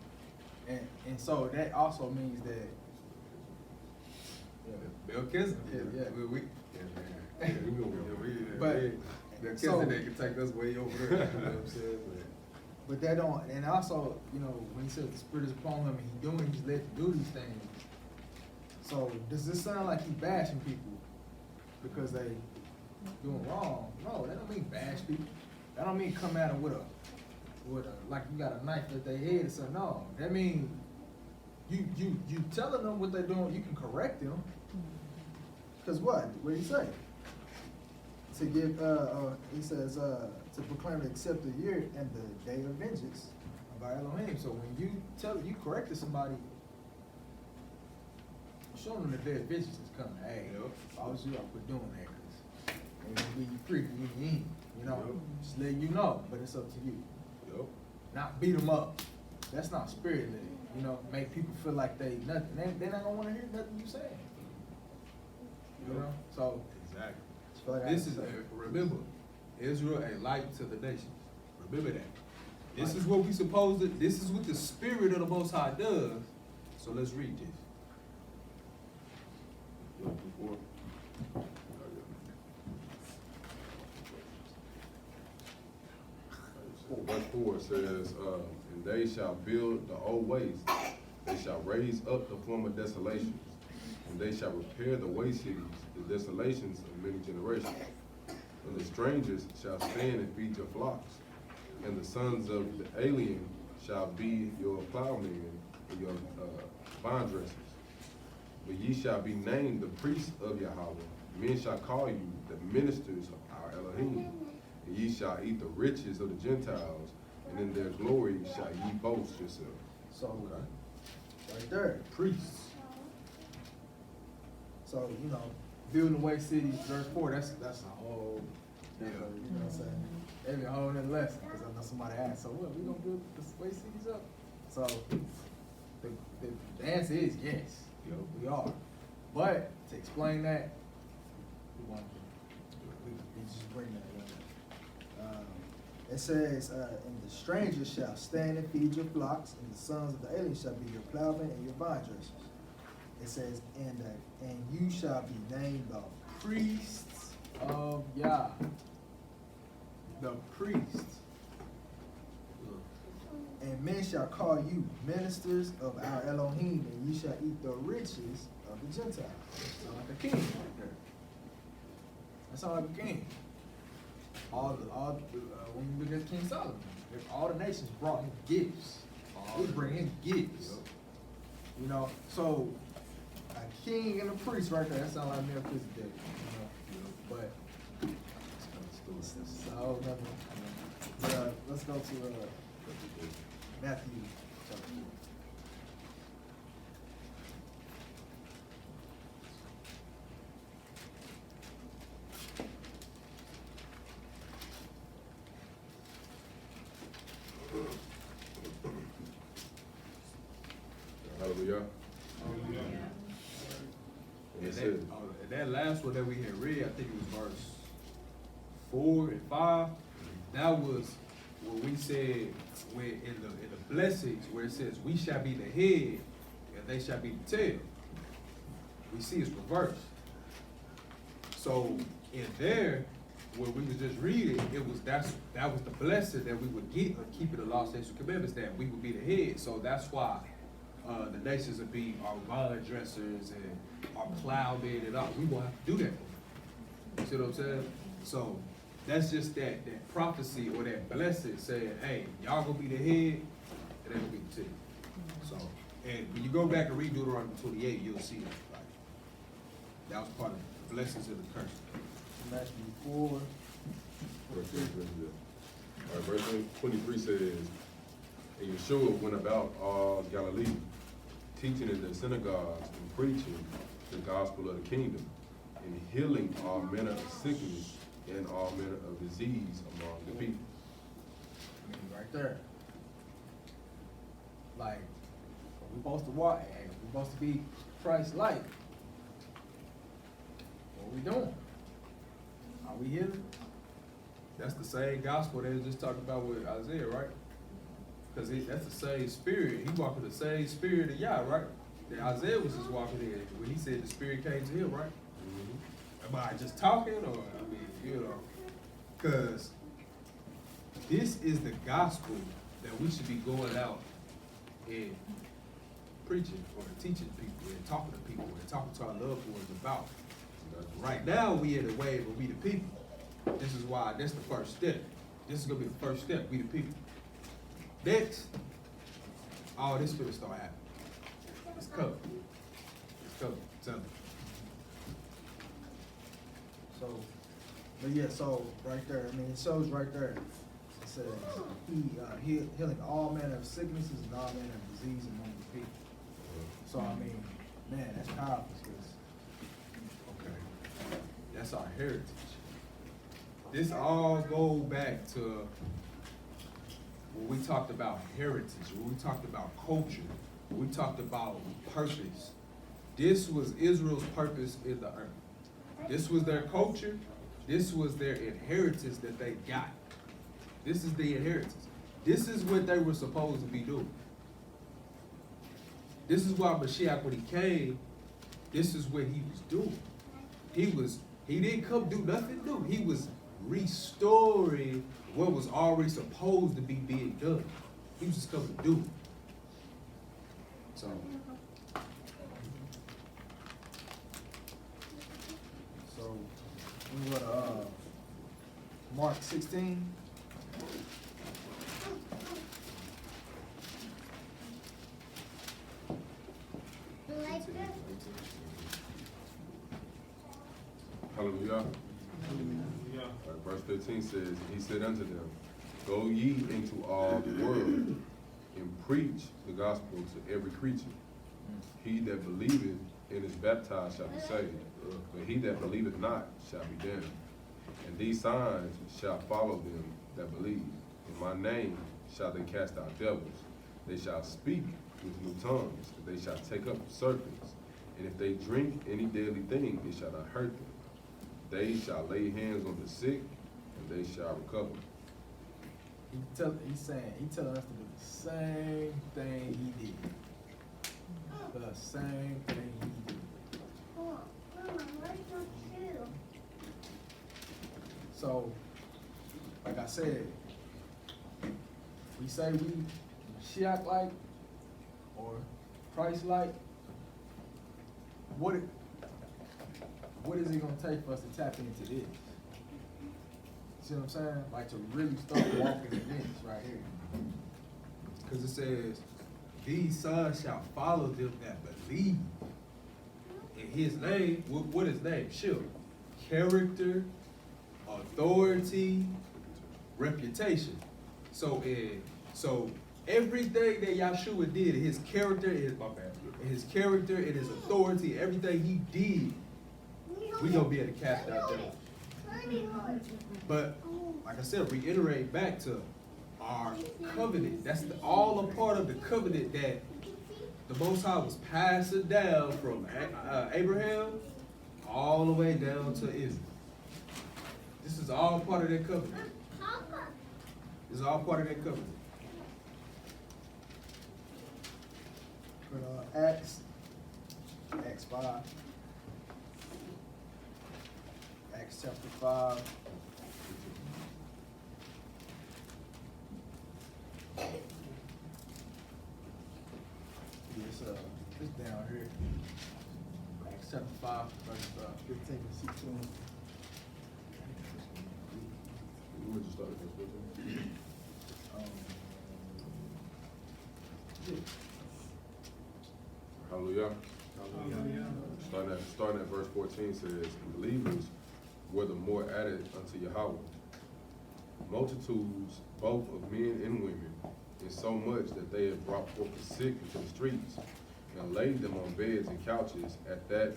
And so that also means that, Melchizedek. Yeah. But Melchizedek can take us way over there. You know what I'm saying? but that don't, and also, you know, when he says the Spirit is upon him and he's led to do these things. So does this sound like he bashing people because they doing wrong? No, that don't mean bash people. That don't mean come at them with a, like you got a knife at their head or something. No, that mean you telling them what they're doing, you can correct them. Cause what? What do you say? To give, he says, to proclaim the accepted year and the day of vengeance of our Elohim. So when you corrected somebody, show them the day of vengeance is coming. Hey, if I was you, I would doing that, cause ain't gonna be you free, you know, just let you know, but it's up to you. Yep. Not beat them up. That's not spirit led. You know, make people feel like they nothing. They not gonna wanna hear nothing you saying. You know, so Exactly. so that- This is, remember, Israel a light to the nations. Remember that. This is what we supposed to, this is what the spirit of the Most High does. So let's read this. Before. Verse 4 says, and they shall build the old ways, they shall raise up the former desolations, and they shall repair the waste cities, the desolations of many generations. And the strangers shall stand and feed your flocks, and the sons of the alien shall be your plowmen and your vine dressers. But ye shall be named the priests of Yahweh. Men shall call you the ministers of our Elohim. And ye shall eat the riches of the Gentiles, and in their glory shall ye boast yourselves. So, right there, priests. So, you know, building away cities, verse 4, that's a whole, you know what I'm saying? Maybe a whole other lesson, because I know somebody asked, so what, we gonna build the way cities up? So, the answer is yes, we are. But, to explain that, we just bring that up. It says, and the strangers shall stand and feed your flocks, and the sons of the alien shall be your plowmen and your vine dressers. It says, and you shall be named the priests of Yah. The priests. And men shall call you ministers of our Elohim, and you shall eat the riches of the Gentiles. Sound like a king right there. That sound like a king. When you look at King Solomon, all the nations brought him gifts. They bring him gifts. You know, so a king and a priest right there, that sounds like Melchizedek, you know. But it's a whole nother one. But let's go to Matthew chapter 4. Hallelujah. And that last one that we had read, I think it was verse 4 and 5. That was what we said when in the blessings where it says we shall be the head and they shall be the tail. We see it's reversed. So in there, when we was just reading, that was the blessing that we would get of keeping the law, statutes, and commandments, that we would be the head. So that's why the nations would be our vine dressers and our plowmen and all. We won't have to do that. You see what I'm saying? So that's just that prophecy or that blessing saying, hey, y'all gonna be the head and they gonna be the tail. So, and when you go back and read Deuteronomy 28, you'll see that. Like, that was part of the blessings and the curses. Matthew 4. Verse 23 says, and Yeshua went about all Galilee, teaching in their synagogues and preaching the gospel of the kingdom, and healing all manner of sickness and all manner of disease among the people. I mean, right there. Like, we're supposed to walk, we're supposed to be Christ-like. What we doing? Are we healing? That's the same gospel they was just talking about with Isaiah, right? Because that's the same spirit. He walking the same spirit of Yah, right? That Isaiah was just walking in when he said the spirit came to him, right? Am I just talking, or I mean, you know? Because this is the gospel that we should be going out and preaching or teaching people and talking to people and talking to our loved ones about. Right now, we in the wave of we the people. This is why, that's the first step. This is gonna be the first step, we the people. Next, all this finna start happening. It's coming. It's coming, tell me. So, but yeah, so right there, I mean, it shows right there. It says, healing all manner of sicknesses and all manner of disease among the people. So, I mean, man, that's powerful, because Okay. That's our heritage. This all go back to when we talked about heritage, when we talked about culture, when we talked about purpose. This was Israel's purpose in the earth. This was their culture. This was their inheritance that they got. This is the inheritance. This is what they were supposed to be doing. This is why Mashiach, when he came, this is what he was doing. He didn't come do nothing new. He was restoring what was already supposed to be being done. He was just coming to do it. So, we go to Mark 16. Like that? Hallelujah. Yeah. Verse 15 says, he said unto them, go ye into all the world and preach the gospel to every creature. He that believeth and is baptized shall be saved, but he that believeth not shall be damned. And these signs shall follow them that believe. In my name shall they cast out devils. They shall speak with new tongues. They shall take up serpents. And if they drink any deadly thing, it shall not hurt them. They shall lay hands on the sick, and they shall recover. He's telling us to do the same thing he did. The same thing he did. Mama, where's your shoe? So, like I said, we say we Mashiach-like or Christ-like, what is it gonna take for us to tap into this? See what I'm saying? Like to really start walking in this right here. because it says, these signs shall follow them that believe. In his name, what is name? Shield. Character, authority, reputation. So everything that Yahshua did, his character, his character and his authority, everything he did, we gonna be able to cast out devils. But like I said, reiterate back to our covenant. That's all a part of the covenant that the Most High was passing down from Abraham all the way down to Israel. This is all part of that covenant. This is all part of that covenant. Acts 5. Acts chapter 5. It's down here. Acts chapter 5, verse 15 and 16. We would just start at verse 15. Hallelujah. Starting at verse 14 says, and believers were the more added unto Yahweh. Multitudes both of men and women, insomuch that they had brought forth the sick into the streets, and laid them on beds and couches, at the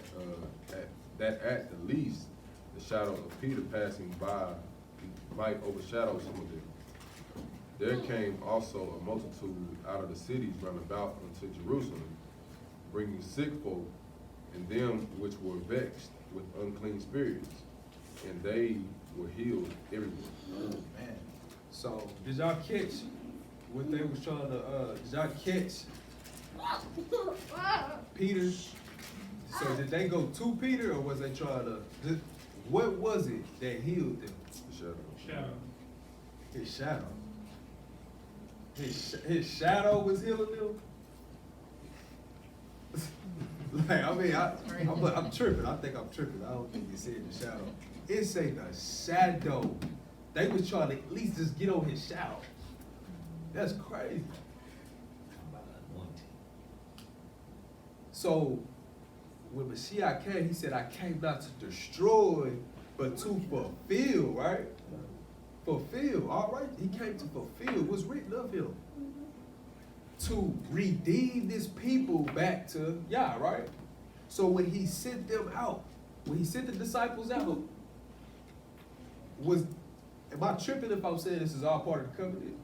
least the shadow of Peter passing by might overshadow some of them. There came also a multitude out of the cities round about unto Jerusalem, bringing sick folk, and them which were vexed with unclean spirits, and they were healed everywhere. Oh, man. So did y'all catch what they was trying to? Did y'all catch Peter? So did they go to Peter, or was they trying to? What was it that healed them? Shadow. His shadow. His shadow was healing them. Like, I mean, I'm tripping. I think I'm tripping. I don't think it said the shadow. It say the shadow They was trying to at least just get on his shadow. That's crazy. So when Mashiach came, he said, I came not to destroy, but to fulfill, right? Fulfill, all right? He came to fulfill what's written of him. To redeem this people back to Yah, right? So when he sent them out, when he sent the disciples out, am I tripping if I'm saying this is all part of the covenant?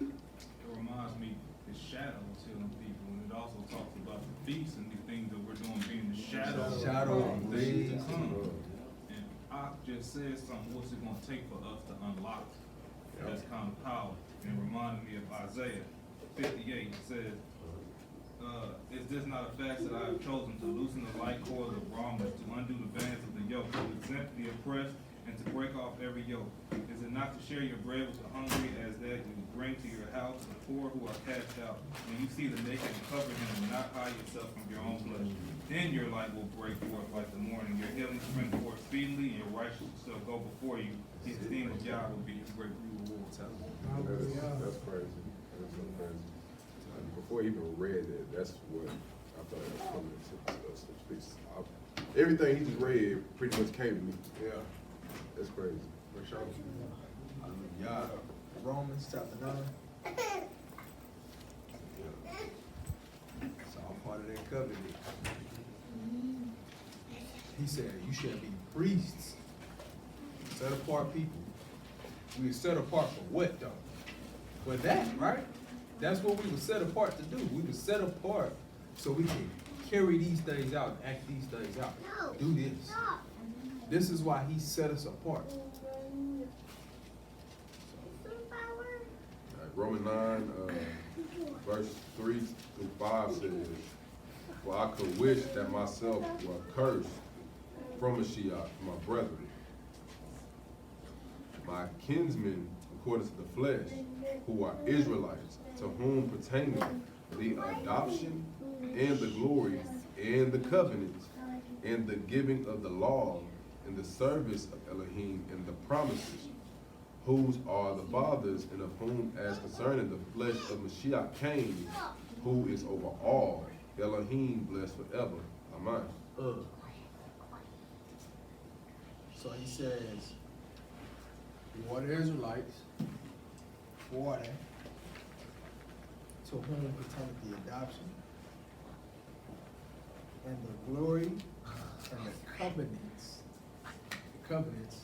It reminds me, the shadow of telling people, and it also talks about the feasts and the things that we're doing being the shadow of things to come. And I just said something, what's it gonna take for us to unlock this kind of power? And it reminded me of Isaiah 58, it says, is this not a fact that I have chosen to loosen the light cords of bondage, to undo the bands of the yoke, to exempt the oppressed, and to break off every yoke? Is it not to share your bread with the hungry, as that you bring to your house the poor who are cast out? When you see the naked, cover him, and not hide yourself from your own flesh. Then your light will break forth like the morning, your healing spring forth speedily, and your righteousness shall go before you. The esteem of Yah will be his great reward. That's crazy. That's so crazy. Before I even read that, that's what I thought was coming to speak. Everything he just read pretty much came to me. Yeah. That's crazy. For sure. Hallelujah. Romans chapter 9. It's all part of that covenant. He said, you shall be priests, set apart people. We were set apart for what though? For that, right? That's what we were set apart to do. We were set apart so we can carry these things out and act these things out. Do this. This is why he set us apart. Romans 9, verse 3 through 5 says, for I could wish that myself were cursed from Mashiach, my brethren, my kinsmen according to the flesh, who are Israelites, to whom pertaining the adoption and the glory and the covenants and the giving of the law and the service of Elohim and the promises, whose are the fathers, and of whom as concerning the flesh of Mashiach came, who is over all, Elohim blessed forever. Amen. So he says, who are the Israelites? Who are they? To whom pertaineth the adoption and the glory and the covenants. The covenants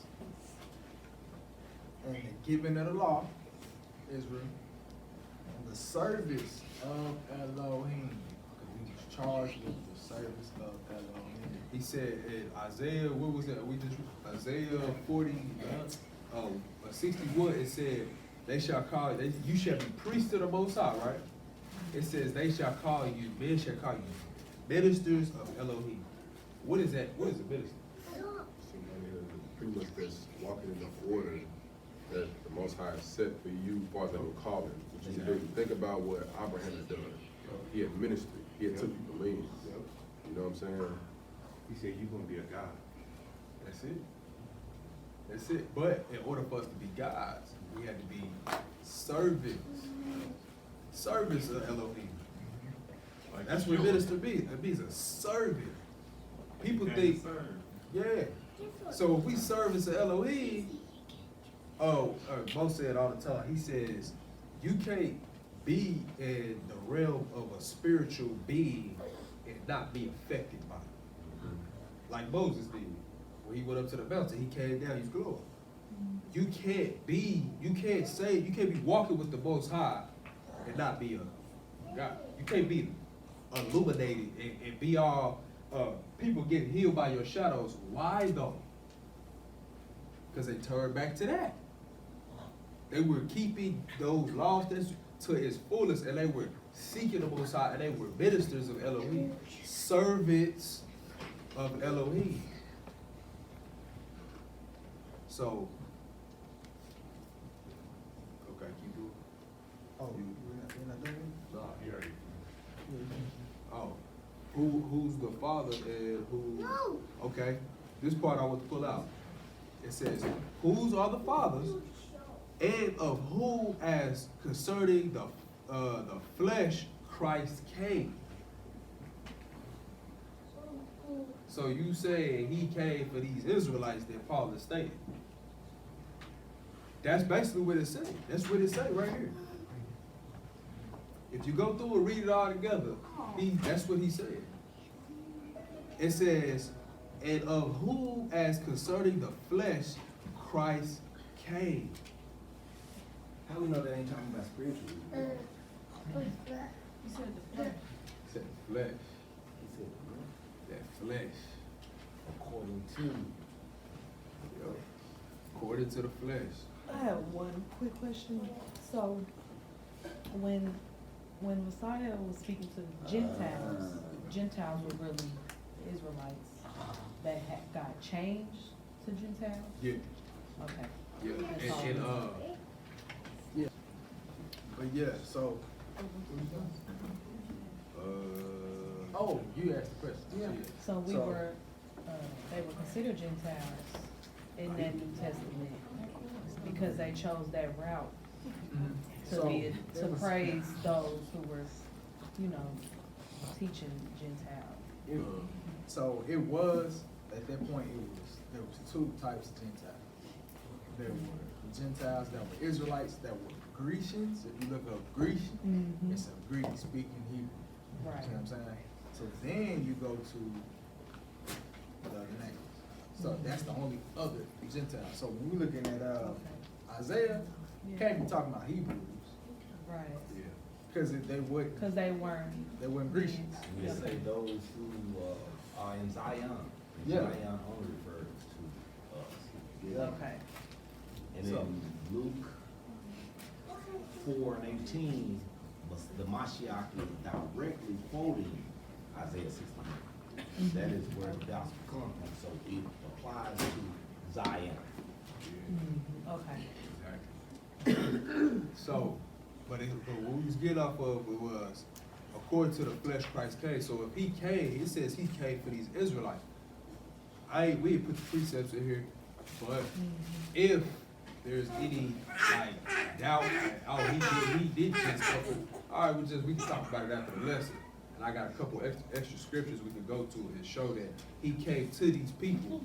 and the giving of the law, Israel, and the service of Elohim. Because we was charged with the service of Elohim. He said in Isaiah, what was that? Isaiah 61, it said, they shall call you, you shall be priests of the Most High, right? It says, they shall call you, men shall call you ministers of Elohim. What is that? What is a minister? Somebody pretty much that's walking in the order that the Most High has set for you as far as that will call him. What you can do. Think about what Abraham had done. He had ministered. He had took people in. You know what I'm saying? He said, you're gonna be a God. That's it. That's it. But in order for us to be gods, we had to be servants. Servants of Elohim. Like That's what minister means. It means a servant. People you think, can't serve. yeah. So if we servants of Elohim, Mo said all the time, he says, you can't be in the realm of a spiritual being and not be affected by it. Like Moses did. When he went up to the mountain, he came down, he's glowing. You can't be walking with the Most High and not be a God. You can't be illuminated and be all, people getting healed by your shadows. Why though? Because they turned back to that. They were keeping those laws to its fullest, and they were seeking the Most High, and they were ministers of Elohim, servants of Elohim. So, okay, keep doing. Oh, we're not doing it? No, he already. Oh, who's the father and who? No. Okay, this part I want to pull out. It says, whose are the fathers, and of whom as concerning the flesh Christ came. So you say he came for these Israelites that Paul is stating. That's basically what it says. That's what it says right here. If you go through and read it all together, that's what he said. It says, and of whom as concerning the flesh Christ came. How we know that ain't talking about spiritual? What's that? You said the flesh. He said flesh. He said, what? That flesh. According to. Yo, according to the flesh. I have one quick question. So, when Messiah was speaking to the Gentiles were really Israelites that got changed to Gentiles? Yeah. Okay. Yeah. That's all. And But yeah, so, oh, you asked the question. Yeah. So they were considered Gentiles in that New Testament because they chose that route to praise those who were, teaching Gentiles. So it was, at that point, there was two types of Gentiles. There were the Gentiles that were Israelites, that were Grecians. If you look up Grecian, it's a Greek-speaking Hebrew. Right. You know what I'm saying? So then you go to the other nations. So that's the only other Gentile. So when we're looking at Isaiah, can't be talking about Hebrews. Right. yeah. Because they wouldn't. Because they weren't Grecians. We say those who are in Zion. Yeah. Zion only refers to us. Yeah. Okay. And then Luke 4:18, the Mashiach is directly quoting Isaiah 69. That is where the gospel comes from. So it applies to Zion. Okay. So, but what we was getting off of it was, according to the flesh Christ came. So if he came, it says he came for these Israelites. We put the precepts in here, but if there's any doubt, he did just couple. All right, we can talk about it after the lesson. And I got a couple extra scriptures we can go to and show that he came to these people,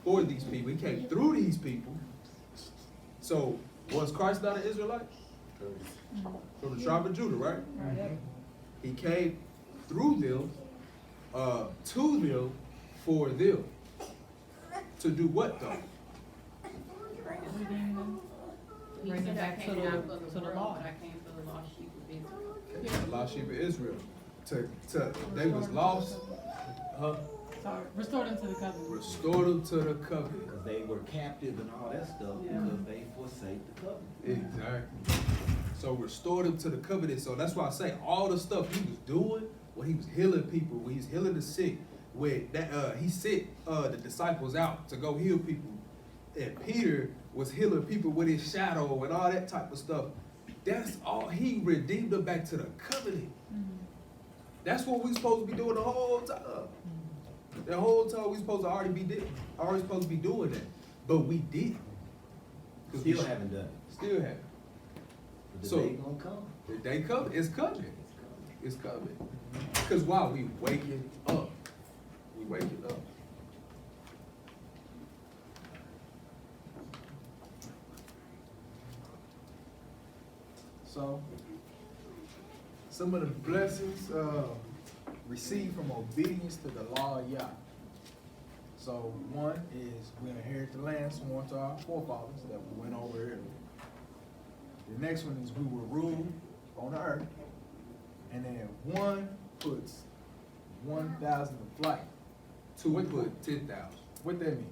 for these people. He came through these people. So was Christ not an Israelite? From the tribe of Judah, right? Right. He came through them, to them, for them. To do what though? He Bring said it I back came to not the- for the to the world, law. but I came for the lost sheep of Israel. The lost sheep of Israel. They was lost, Restore them to the covenant. restore them to the covenant. Because they were captive and all that stuff because they forsake the covenant. Exactly. So restore them to the covenant. So that's why I say all the stuff he was doing when he was healing people, when he's healing the sick, when that he sent the disciples out to go heal people, and Peter was healing people with his shadow and all that type of stuff. That's all. He redeemed them back to the covenant. That's what we supposed to be doing the whole time. The whole time we supposed to already be doing that, but we didn't. Still haven't done it. Still haven't. But the So- day gonna come. The day coming. It's coming. It's coming. Because why? We waking up. We waking up. So, some of the blessings received from obedience to the law of Yah. So one is we inherit the land sworn to our forefathers that we went over earlier. The next one is we will rule on the earth. And then one puts 1,000 to flight. Two would put 10,000. What that mean?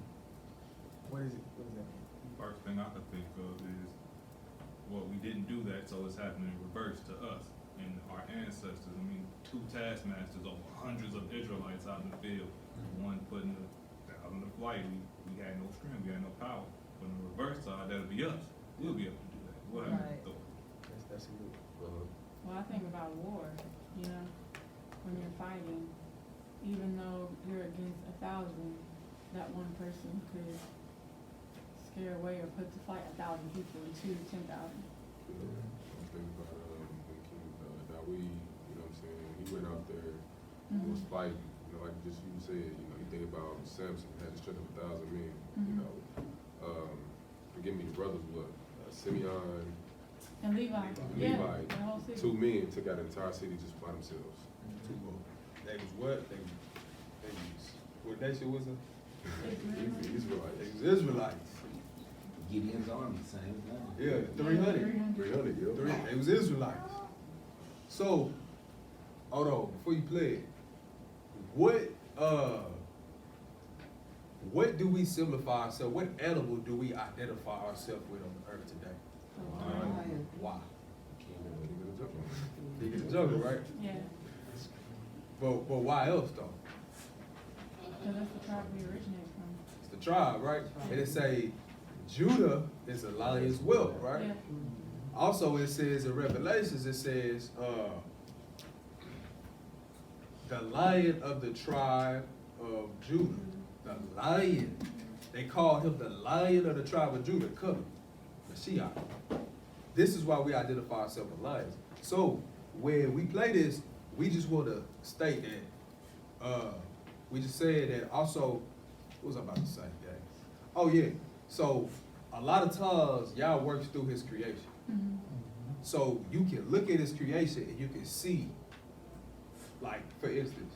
What is it? What does that mean? First thing I could think of is, well, we didn't do that, so it's happening in reverse to us and our ancestors. I mean, 2 taskmasters over hundreds of Israelites out in the field. One putting 1,000 to flight. We had no strength, we had no power. But on the reverse side, that'll be us. We'll be able to do that. We'll have Right. the authority. That's a good. Well, I think about war, when you're fighting, even though you're against 1,000, that one person could scare away or put to flight 1,000 people into 10,000. You know, I think about when King Dawid, you know what I'm saying, he went out there, he was fighting, you know, like just you said, you know, you think about Samson had the strength of 1,000 men, you know. Forgive me, the brothers, what, Simeon And Levi. and Yeah, Levi, the whole city. 2 men took out an entire city just by themselves. Two more. They was what? They was, what nation was it? Israelites. They was Israelites. Gideon's army, same thing. Yeah, 300. 300, yeah. They was Israelites. So, hold on, before you play it, what do we simplify ourselves? What animal do we identify ourselves with on the earth today? Why? They get a jungle, right? Yeah, But why else though? because that's the tribe we originate from. It's the tribe, right? And it say Judah is a lion's whelp, right? Yeah. Also, it says in Revelations, it says, the lion of the tribe of Judah. The lion. They called him the lion of the tribe of Judah, coming. Mashiach. This is why we identify ourselves as lions. So, when we play this, we just want to state that, we just said that also, what was I about to say, Dave? Oh yeah, so a lot of times, Yah works through his creation. Mm-hmm. So you can look at his creation and you can see, like, for instance,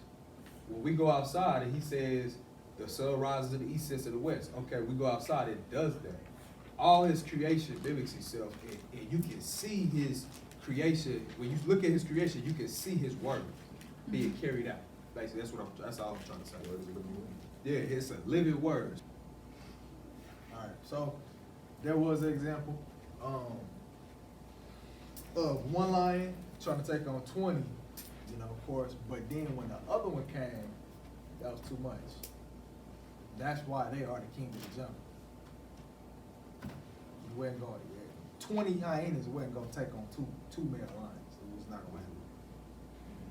when we go outside and he says, the sun rises in the east, sets in the west. Okay, we go outside, it does that. All his creation mimics himself, and you can see his creation. When you look at his creation, you can see his work being carried out. Basically, that's all I'm trying to say. Yeah, it's a living word. Alright, so there was an example of one lion trying to take on 20, you know, of course, but then when the other one came, that was too much. That's why they are the king of the jungle. You wasn't going to 20 hyenas wasn't going to take on two male lions. It was not going to happen.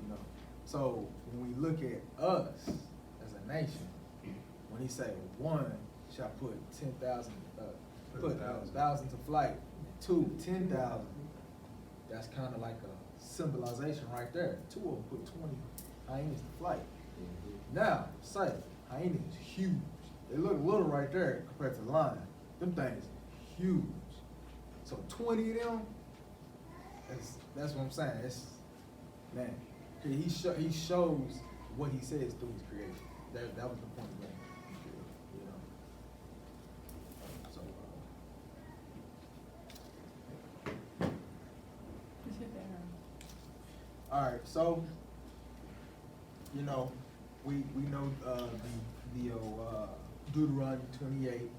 You know, so when we look at us as a nation, when he said one shall put 10,000, put 1,000 to flight, 10,000, that's kind of like a symbolization right there. 2 of them put 20 hyenas to flight. Now, say, hyena is huge. They look little right there compared to the lion. Them things huge. So 20 of them, that's what I'm saying. It's, man, he shows what he says through his creation. That was the point of that. You know. So, Just hit that. all right. So, you know, we know the Deuteronomy 28.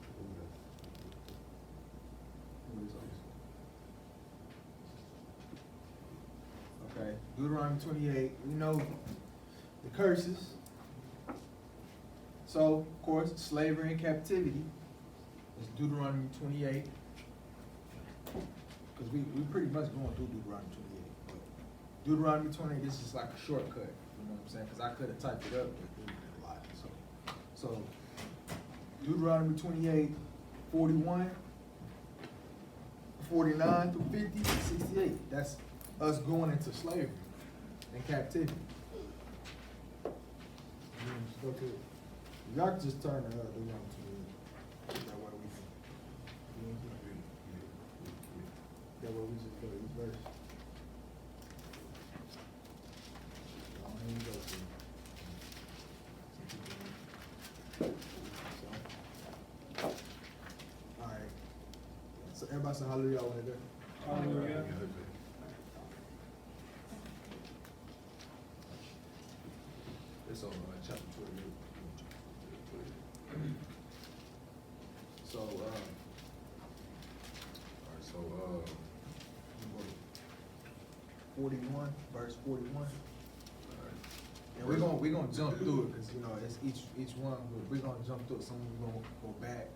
Okay, Deuteronomy 28. We know the curses. So, of course, slavery and captivity is Deuteronomy 28. Because we pretty much going through Deuteronomy 28. But Deuteronomy 28, this is like a shortcut. You know what I'm saying? Because I could have typed it up, but it would have been a lot. So Deuteronomy 28, 41, 49 through 50, 68. That's us going into slavery and captivity. Just go to it. Y'all can just turn the Deuteronomy 28. That way we can. That way we just go to each verse. Here we go to it. Alright. So everybody say hallelujah over there. Hallelujah. It's on chapter 28. So, Alright, so, 41, verse 41. And we're gonna jump through it because you know it's each one. But we're gonna jump through it. Some we're gonna go back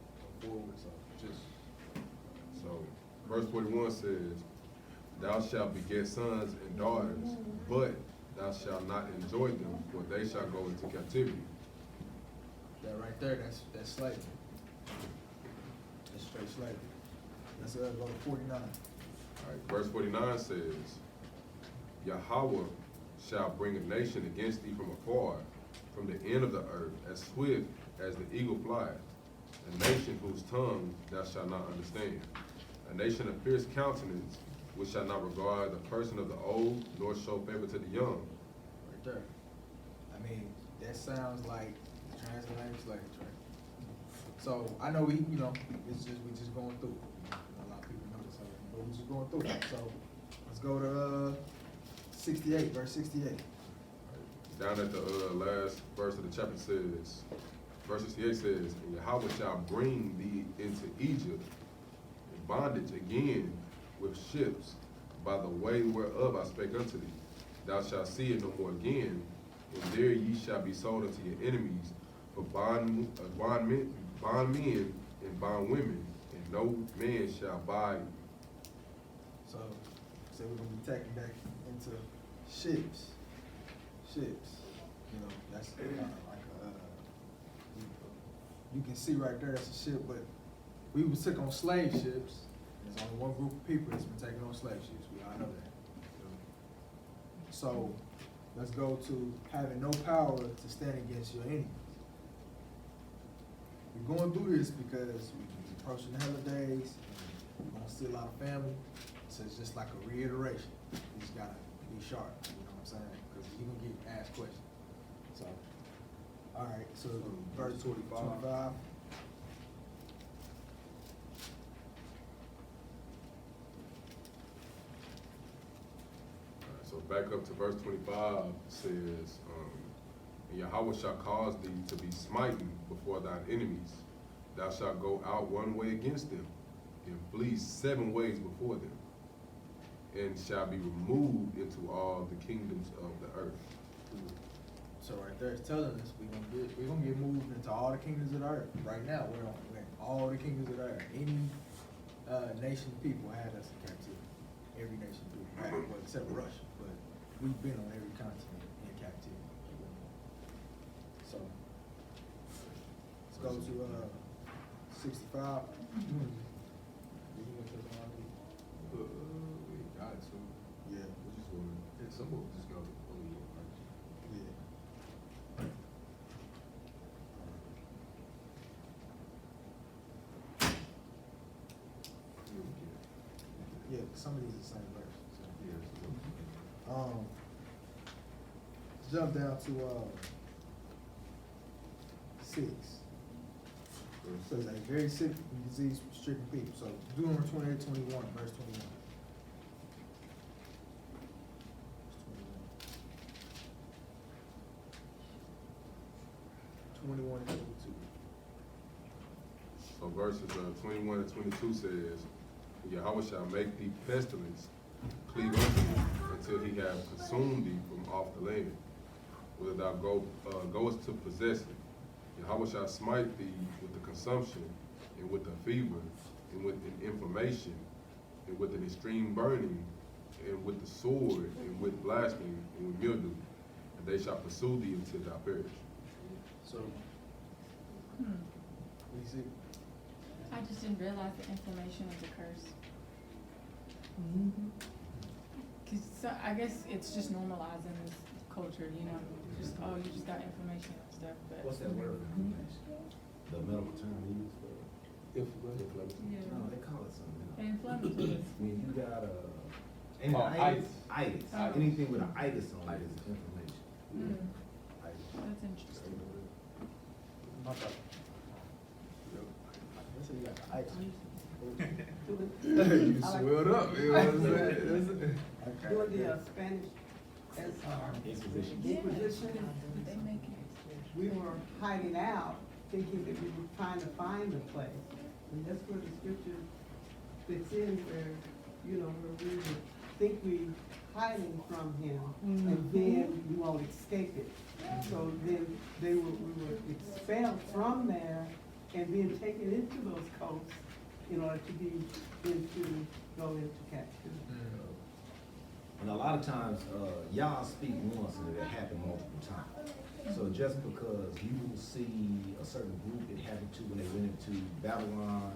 or forward. So, verse 41 says, thou shalt beget sons and daughters, but thou shalt not enjoy them, for they shall go into captivity. That right there, that's slavery. That's straight slavery. Let's go to 49. Alright, verse 49 says, Yahweh shall bring a nation against thee from afar, from the end of the earth, as swift as the eagle flieth, a nation whose tongue thou shalt not understand, a nation of fierce countenance, which shall not regard the person of the old, nor show favor to the young. Right there. I mean, that sounds like the transatlantic slave trade. So I know we just going through it. A lot of people know this, but we just going through it. So let's go to 68, verse 68. Down at the last verse of the chapter says, verse 68 says, and Yahweh shall bring thee into Egypt in bondage again with ships by the way whereof I spake unto thee. Thou shalt see it no more again, and there ye shall be sold unto your enemies for bondmen and bondwomen, and no man shall buy you. So we're gonna be taken back into ships. You know, that's like you can see right there, that's a ship, but we was took on slave ships. There's only one group of people that's been taken on slave ships. We all know that. So let's go to having no power to stand against your enemies. We're going through this because we're approaching the holidays. We're gonna see a lot of family. So it's just like a reiteration. You just gotta be sharp. You know what I'm saying? Because you're gonna get asked questions. So, all right. So verse 25. So back up to verse 25 says, and Yahweh shall cause thee to be smitten before thine enemies. Thou shalt go out one way against them, and flee 7 ways before them, and shall be removed into all the kingdoms of the earth. So right there, it's telling us we're gonna get moved into all the kingdoms of the earth. Right now, we're in all the kingdoms of the earth. Any nation of people had us in captivity. Every nation of people had, well, except Russia, but we've been on every continent in captivity. So let's go to 65. We got to. Yeah. We just want to, some of us just got to pull you up. Yeah. Yeah, some of these are the same verse. So. Jump down to 6. So it's like very sick and disease stricken people. So Deuteronomy 28:21, verse 21. 21 and 22. So verses 21 and 22 says, Yahweh shall make thee pestilence cleave unto thee until he have consumed thee from off the land, whether thou goest to possess it. Yahweh shall smite thee with the consumption, and with the fever, and with an inflammation, and with an extreme burning, and with the sword, and with blasting, and with mildew, and they shall pursue thee until thou perish. So, what do you see? I just didn't realize the inflammation was a curse. Mm-hmm. 'Cause I guess it's just normalizing this culture, you know, just, oh, you just got inflammation and stuff, but. What's that word? The medical term they use for inflammation? Yeah. No, they call it something else. Inflammatory. When you got itis. Oh. Anything with an itis on it is inflammation. Mm, Itis. that's interesting. My bad. Let's say you got the ice. You swelled up, you know what I'm saying? During the Spanish Inquisition. Inquisition, They make it. we were hiding out, thinking that we were trying to find the place. And that's where the scripture fits in, where, you know, where we would think we hiding from him, and then we won't escape it. So then we were expelled from there and then taken into those coasts in order to go into captivity. And a lot of times, y'all speak once and it happened multiple times. So just because you will see a certain group it happened to when they went into Babylon,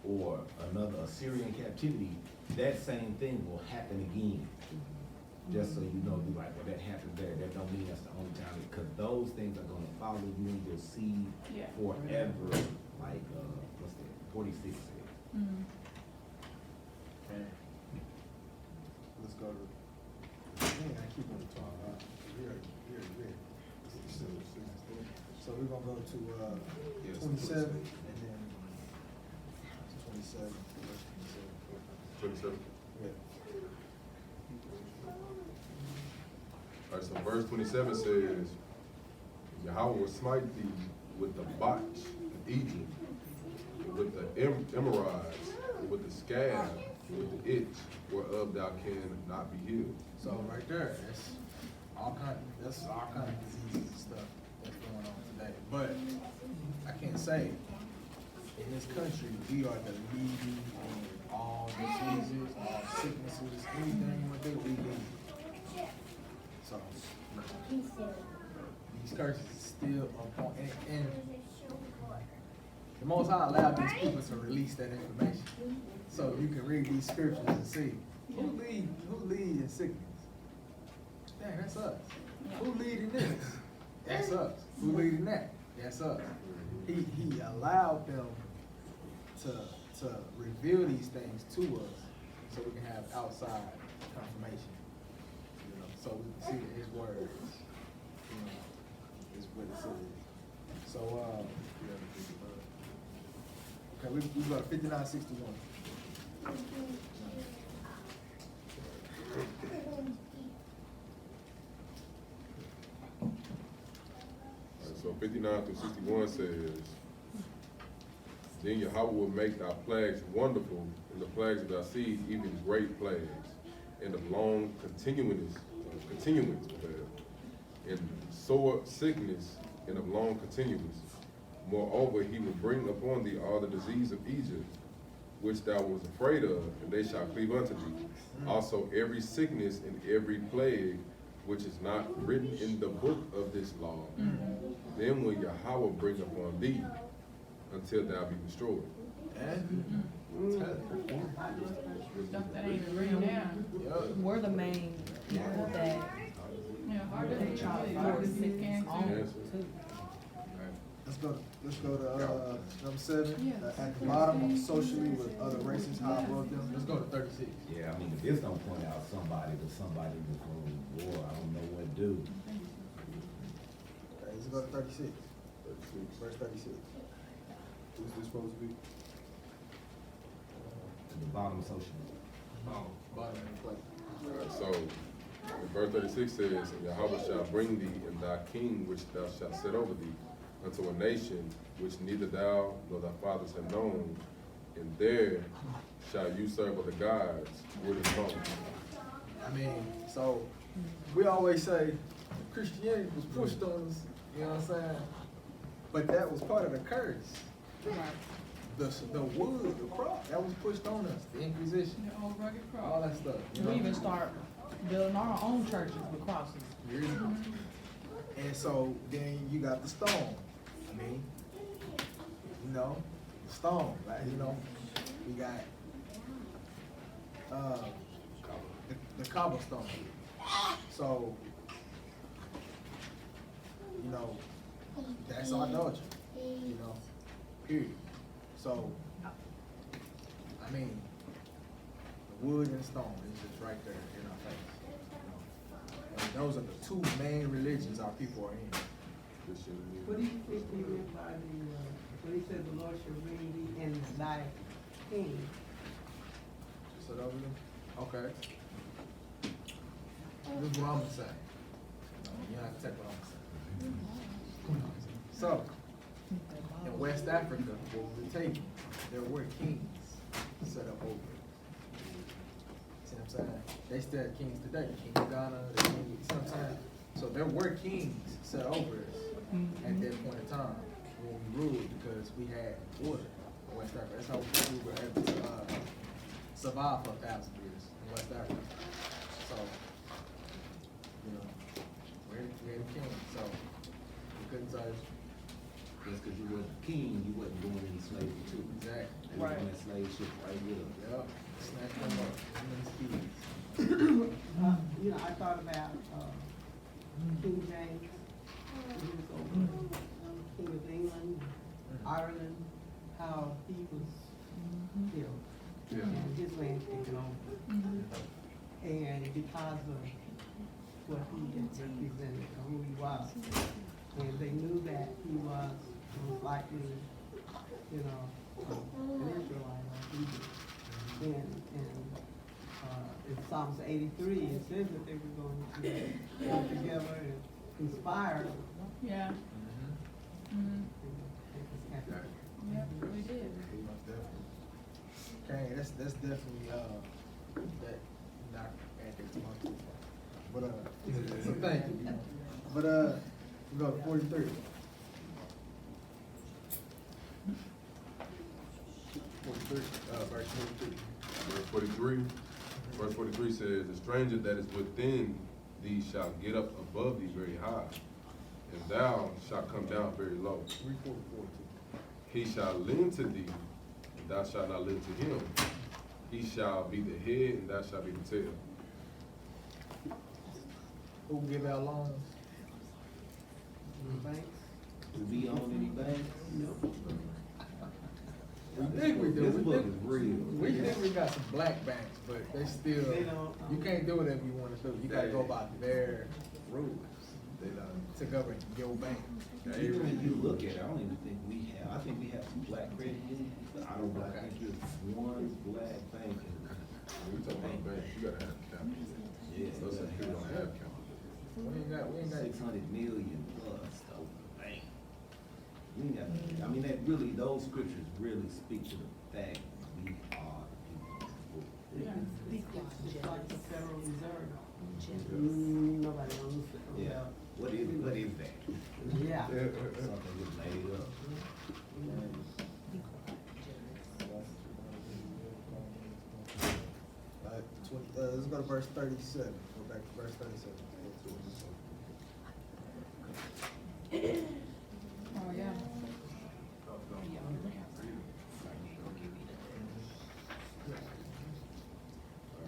or another Assyrian captivity, that same thing will happen again. Just so you know, be like, well, that happened there, that don't mean that's the only time, because those things are gonna follow you in your seed Yeah. forever, like, what's that, 46 said. Mhm. Okay. Let's go to, man, I keep on talking, here. So we're gonna go to, Yes, 27, and then 27, verse 27. 27. Yeah. All right, so verse 27 says, Yahweh will smite thee with the botch of Egypt, with the emerods, with the scab, with the itch, whereof thou cannot be healed. So right there, that's all kind of diseases and stuff that's going on today. But I can't say, in this country, we are the leading in all diseases, all sicknesses, anything you want to do, we lead. So, these curses is still upon, and the Most High allowed these people to release that information. So you can read these scriptures and see who lead in sickness. Dang, that's us. Who lead in this? That's us. Who lead in that? That's us. He allowed them to reveal these things to us so we can have outside confirmation. You know, so we can see that his words, you know, is what it says. So okay, we go to 5961. So 59 through 61 says, Then Yahweh will make thy plagues wonderful, and the plagues of thy seed even great plagues, and of long continuance, and sore sickness, and of long continuance. Moreover, he will bring upon thee all the disease of Egypt, which thou wast afraid of, and they shall cleave unto thee. Also every sickness and every plague which is not written in the book of this law, then will Yahweh bring upon thee until thou be destroyed. Stuff that ain't even written down. We're the main people that Yeah, hard to they try to force sick cancer. on Yes. too. Let's go to number 7, at the bottom of socially with other races, how I wrote them. Let's go to 36. Yeah, I mean, if this don't point out somebody was going, boy, I don't know what to do. Okay, let's go to 36. Verse 36. Who's this supposed to be? At the bottom of social. Bottom of the plate. All right, so in verse 36 says, And Yahweh shall bring thee and thy king which thou shalt set over thee unto a nation which neither thou nor thy fathers have known, and there shall you serve other gods, wood and bone. I mean, so we always say Christianity was pushed on us, you know what I'm saying? But that was part of the curse. The wood, the cross, that was pushed on us, the Inquisition, The old rugged all cross. that stuff. you We know? even start building our own churches with crosses. Years ago. And so then you got the stone. I mean, you know, stone, right? You know, we got the cobblestone. So, you know, that's idolatry, you know, period. So, I mean, the wood and stone is just right there in our face. And those are the two main religions our people are in. What do you think he meant by when he said the Lord shall bring thee and thy king? So that was okay. This is what I'm gonna say. You don't have to take what I'm gonna say. So, in West Africa, what we're taking, there were kings set up over it. See what I'm saying? They still have kings today. King of Ghana, the king, you see what I'm saying? So there were kings set over us at that point in time when we ruled because we had order in West Africa. That's how we were able to survive for 1,000 years in West Africa. So, you know, we had a king, so we couldn't touch. Just because you wasn't king, you wasn't going into slavery too. Exactly. They was on that slave ship right with us. Yep, snatch them up, them and skis. You know, I thought about, King James, he was over King of England, Ireland, how he was killed. Yeah. And his land taken over. And because of what he had represented, or who he was, and they knew that he was most likely, you know, an Israelite or Hebrew. In Psalms 83, it says that they were going to come together and conspire. Yeah. Mm-hmm. Take us captive. Yep, we did. Most definitely. Okay, that's definitely, that, not add that to my too far. But, so thank you. But, we go to 43. 43, verse 43. Verse 43, verse 43 says, the stranger that is within thee shall get up above thee very high, and thou shalt come down very low. 3:44. He shall lend to thee, and thou shalt not lend to him. He shall be the head, and thou shalt be the tail. Who give out loans? Banks? Do we own any banks? No. We think we do. This book is real. We think we got some black banks, but they still, They don't, you can't do whatever you wanna do. You gotta go by their rules. They to govern your bank. Even when you look at it, I don't even think we have, I think we have some black credit unions, but I don't think there's one black bank in the country. When we talk about banks, you gotta have capital. Yeah, Those are people don't have capital. We ain't got. 600 million plus over the bank. We ain't got, I mean, that really, those scriptures really speak to the fact we are the people. Yeah. It's like the Federal Reserve. Nobody owns it. Yeah, what is that? Yeah. Something was made up. Let's go to verse 37. Go back to verse 37. Oh, yeah.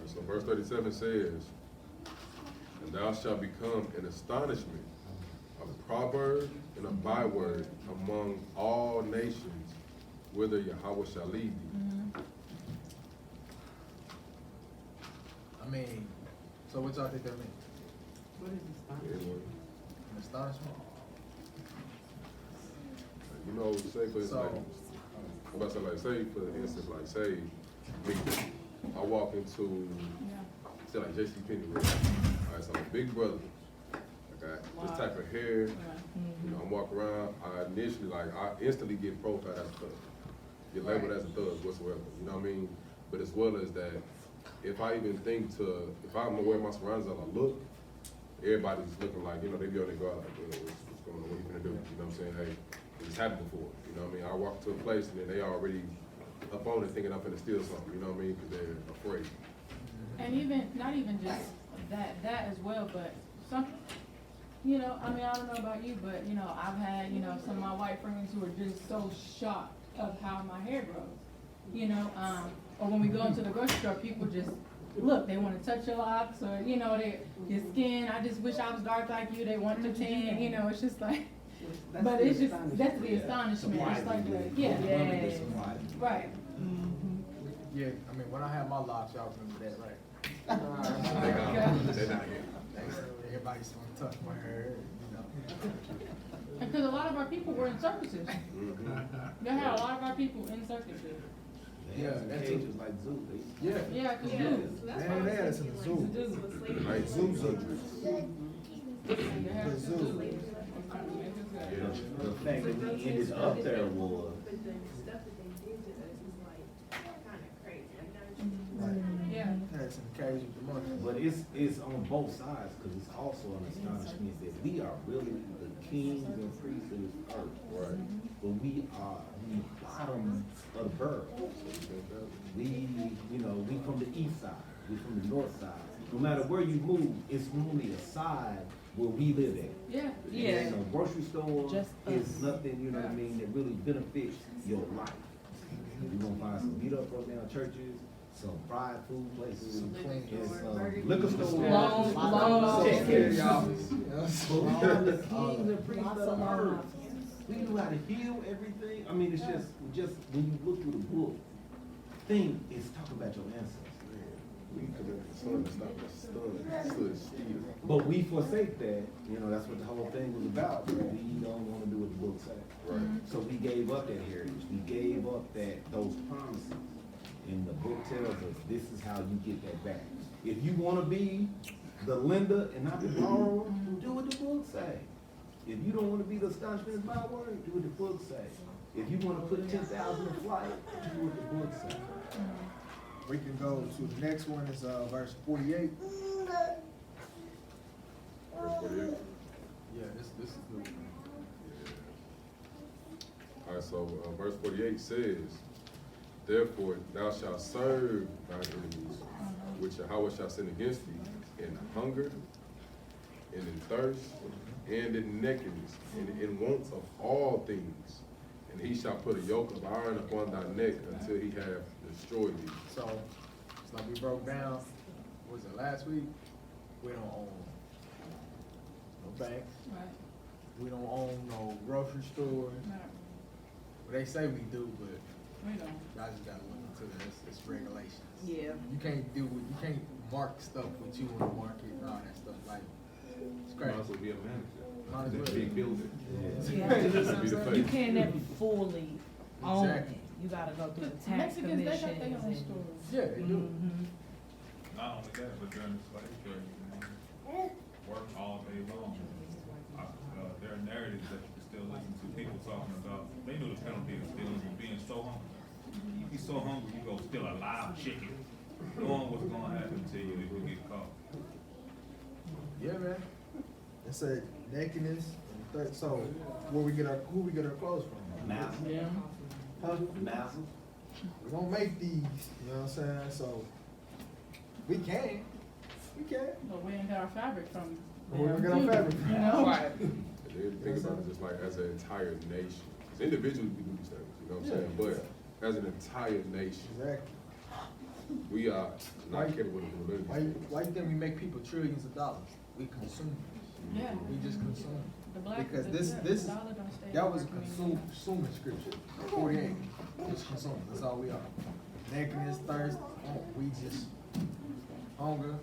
So verse 37 says, and thou shalt become an astonishment, a proverb and a byword among all nations, whither Yahweh shall lead thee. I mean, so what y'all think that means? What is astonishment? An astonishment? You know, say for example, I'm about to say, like, say for instance, like, say, me, I walk into, say like JC Penney, right? All right, so I'm a big brother. I got this type of hair. You know, I'm walking around. I instantly get profiled as a thug. Get labeled as a thug whatsoever. You know what I mean? But as well as that, if I even think if I'm aware of my surroundings, as I look, everybody's looking like, you know, they be on their guard like, what's going on? What are you gonna do? You know what I'm saying? Hey, it's happened before. You know what I mean? I walk to a place and then they already up on it thinking I'm gonna steal something. You know what I mean? Because they're afraid. And even, not even just that as well, but some, you know, I mean, I don't know about you, but, you know, I've had, you know, some of my white friends who are just so shocked of how my hair grows. You know, or when we go into the grocery store, people just, look, they want to touch your locks, or, you know, your skin, I just wish I was dark like you, they want to tan, you know, it's just like, but it's just, that's the astonishment, it's like, right. Yeah, I mean, when I have my locks, y'all remember that, right? Everybody's gonna touch my hair, you know. Because a lot of our people were in circuses. They had a lot of our people in circuses. Yeah, that's Cages like zoo. Yeah. Yeah, cause Man, they had us in the zoo. Like zoo surgery. The zoo. The fact that we ended up there was, But the stuff that they did to us is like kind of crazy. Yeah. Had some cage with the monkey. but it's on both sides, because it's also an astonishment that we are really the kings and priests of this earth, right? But we are the bottom of the bird. We, you know, we from the east side, we from the north side. No matter where you move, it's only a side where we live at. Yeah. Yeah. And a grocery store Just is us. nothing, you know what I mean, that really benefits your life. You're gonna find some meet up down churches, some fried food places, and some liquor stores. Long Take care of Yeah. y'all. But we are the kings and priests Lots of of the earth. love. We knew how to heal everything. I mean, it's just when you look through the book, thing is talk about your ancestors. We could have son to stop us stood still. But we forsake that, you know, that's what the whole thing was about. We don't wanna do what the book said. Right. So we gave up that heritage. We gave up those promises. And the book tells us this is how you get that back. If you wanna be the lender and not the borrower, do what the book say. If you don't wanna be the astonishment by word, do what the book say. If you wanna put 10,000 in flight, do what the book say. We can go to the next one, is, verse 48. Verse 48. Yeah, this is new. Alright, so verse 48 says, therefore thou shalt serve thine enemies, which Yahweh shall send against thee, in hunger, and in thirst, and in nakedness, and in wants of all things. And he shall put a yoke of iron upon thy neck until he have destroyed thee. So, it's like we broke down, was it last week? We don't own no banks, Right. we don't own no grocery stores. Right. Well, they say we do, but We don't. y'all just gotta look into it, it's regulations. Yeah. You can't mark stuff with you in the market and all that stuff, like, it's Might crazy. as well be a manager. Might as well. That big building. Yeah. You can't never fully own it. Exactly. You gotta go through the tax Mexicans, they got commission. their own stores. Yeah, they do. Not only that, but during the slave trade, man, work all day long. There are narratives that you can still listen to, people talking about, they knew the penalty of stealing and being so hungry. You be so hungry, you go steal a live chicken, knowing what's gonna happen to you if you get caught. Yeah, man. It said nakedness, and thirst. So who we get our clothes from? Massive. Yeah. Huh? Massive. We don't make these, you know what I'm saying? So we can. But we ain't got our fabric from We don't them, get our too, fabric. You know? Right. And then think about it just like as an entire nation. 'Cause individually we do these things, you know what I'm saying? But as an entire nation, Exactly. we are not capable of doing anything. Why you think we make people trillions of dollars? We consume. Yeah. We just consume. The black, Because the- this, yeah, this, the dollar don't stay that in was our community. consuming scripture. 48, just consuming, that's all we are. Nakedness, thirst, we just, hunger,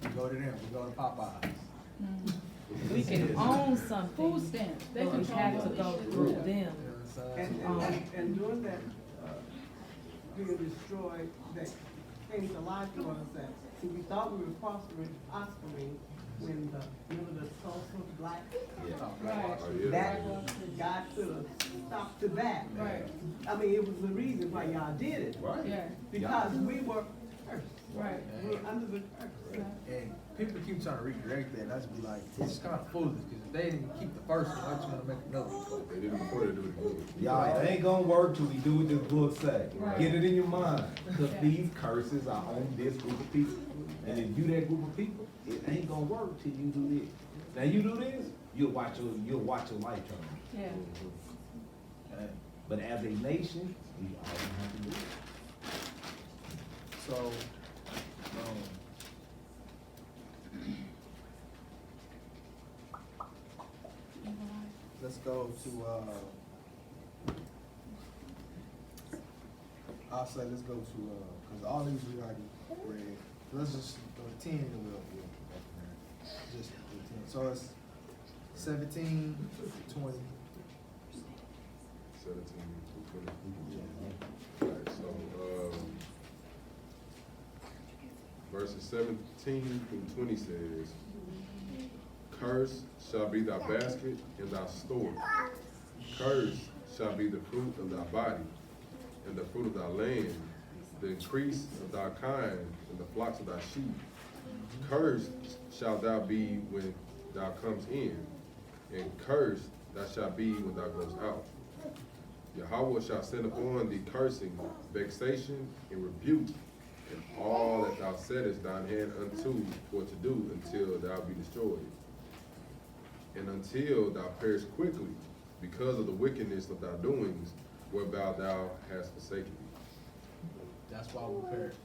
we go to them, we go to Popeyes. We can own something. Food stamps, they but we control have to the go issue. through You know them. what I'm saying? And during that, being destroyed, that came to life to us, that, see, we thought we were prospering when the Tulsa black, Right. Oh, yeah. that, God put a stop to that. Right. I mean, it was the reason why y'all did it, Right. Yeah, because we were cursed, right. we were under the curse. And people keep trying to redirect that, and I just be like, it's kind of foolish, because if they didn't keep the first one, why you want to make another one? They did it before they do it again. Y'all, it ain't gonna work till we do what this book say. Right. Get it in your mind, cause Yeah. these curses are on this group of people. And if you that group of people, it ain't gonna work till you do this. Now you do this, you'll watch your life turn. Yeah. But as a nation, we all have to do it. So, let's go to, I'll say let's go to, cause all these we already read. Let's just go to 10 and we'll go from there. Just do 10. So it's 17, 20. 17 through 20. Alright, so, verses 17 through 20 says, cursed shall be thy basket and thy store. Cursed shall be the fruit of thy body, and the fruit of thy land, the increase of thy kind, and the flocks of thy sheep. Cursed shalt thou be when thou comes in, and cursed thou shalt be when thou goest out. Yahweh shall send upon thee cursing, vexation, and rebuke, and all that thou settest thine hand unto for to do until thou be destroyed. And until thou perish quickly, because of the wickedness of thy doings, whereby thou hast forsaken me. That's why we perish,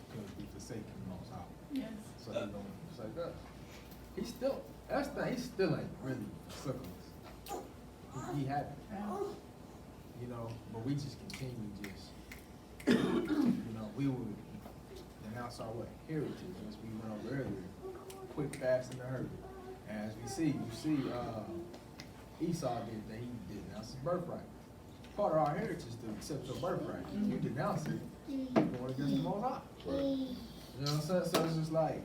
because we forsaken the Most High. Yes. So he gonna forsake us. He still, that's the thing, he still ain't really forsaken us. He haven't. You know, but we just continue you know, we would denounce our what? Heritage, as we went over earlier. Quick, fast, and in a hurry. And as we see, Esau did that, he denounced his birthright. Part of our heritage is to accept your birthright. If you denounce it, you're going against the Most High. Right. You know what I'm saying? So it's just like,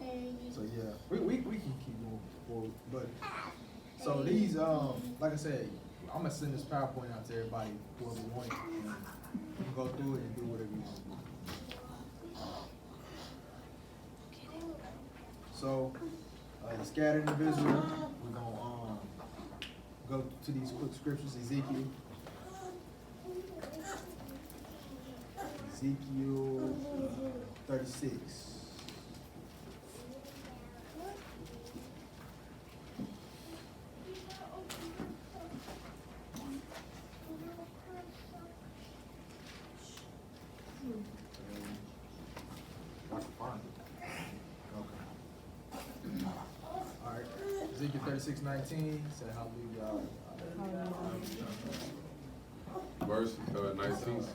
so yeah, we can keep moving forward. But, so these, like I said, I'm gonna send this PowerPoint out to everybody, whoever wants it. You can go through it and do whatever you want to do. So, the scattered individual, we're gonna go to these quick scriptures. Ezekiel 36. Alright, Ezekiel 36:19, say hallelujah. Verse 19 says.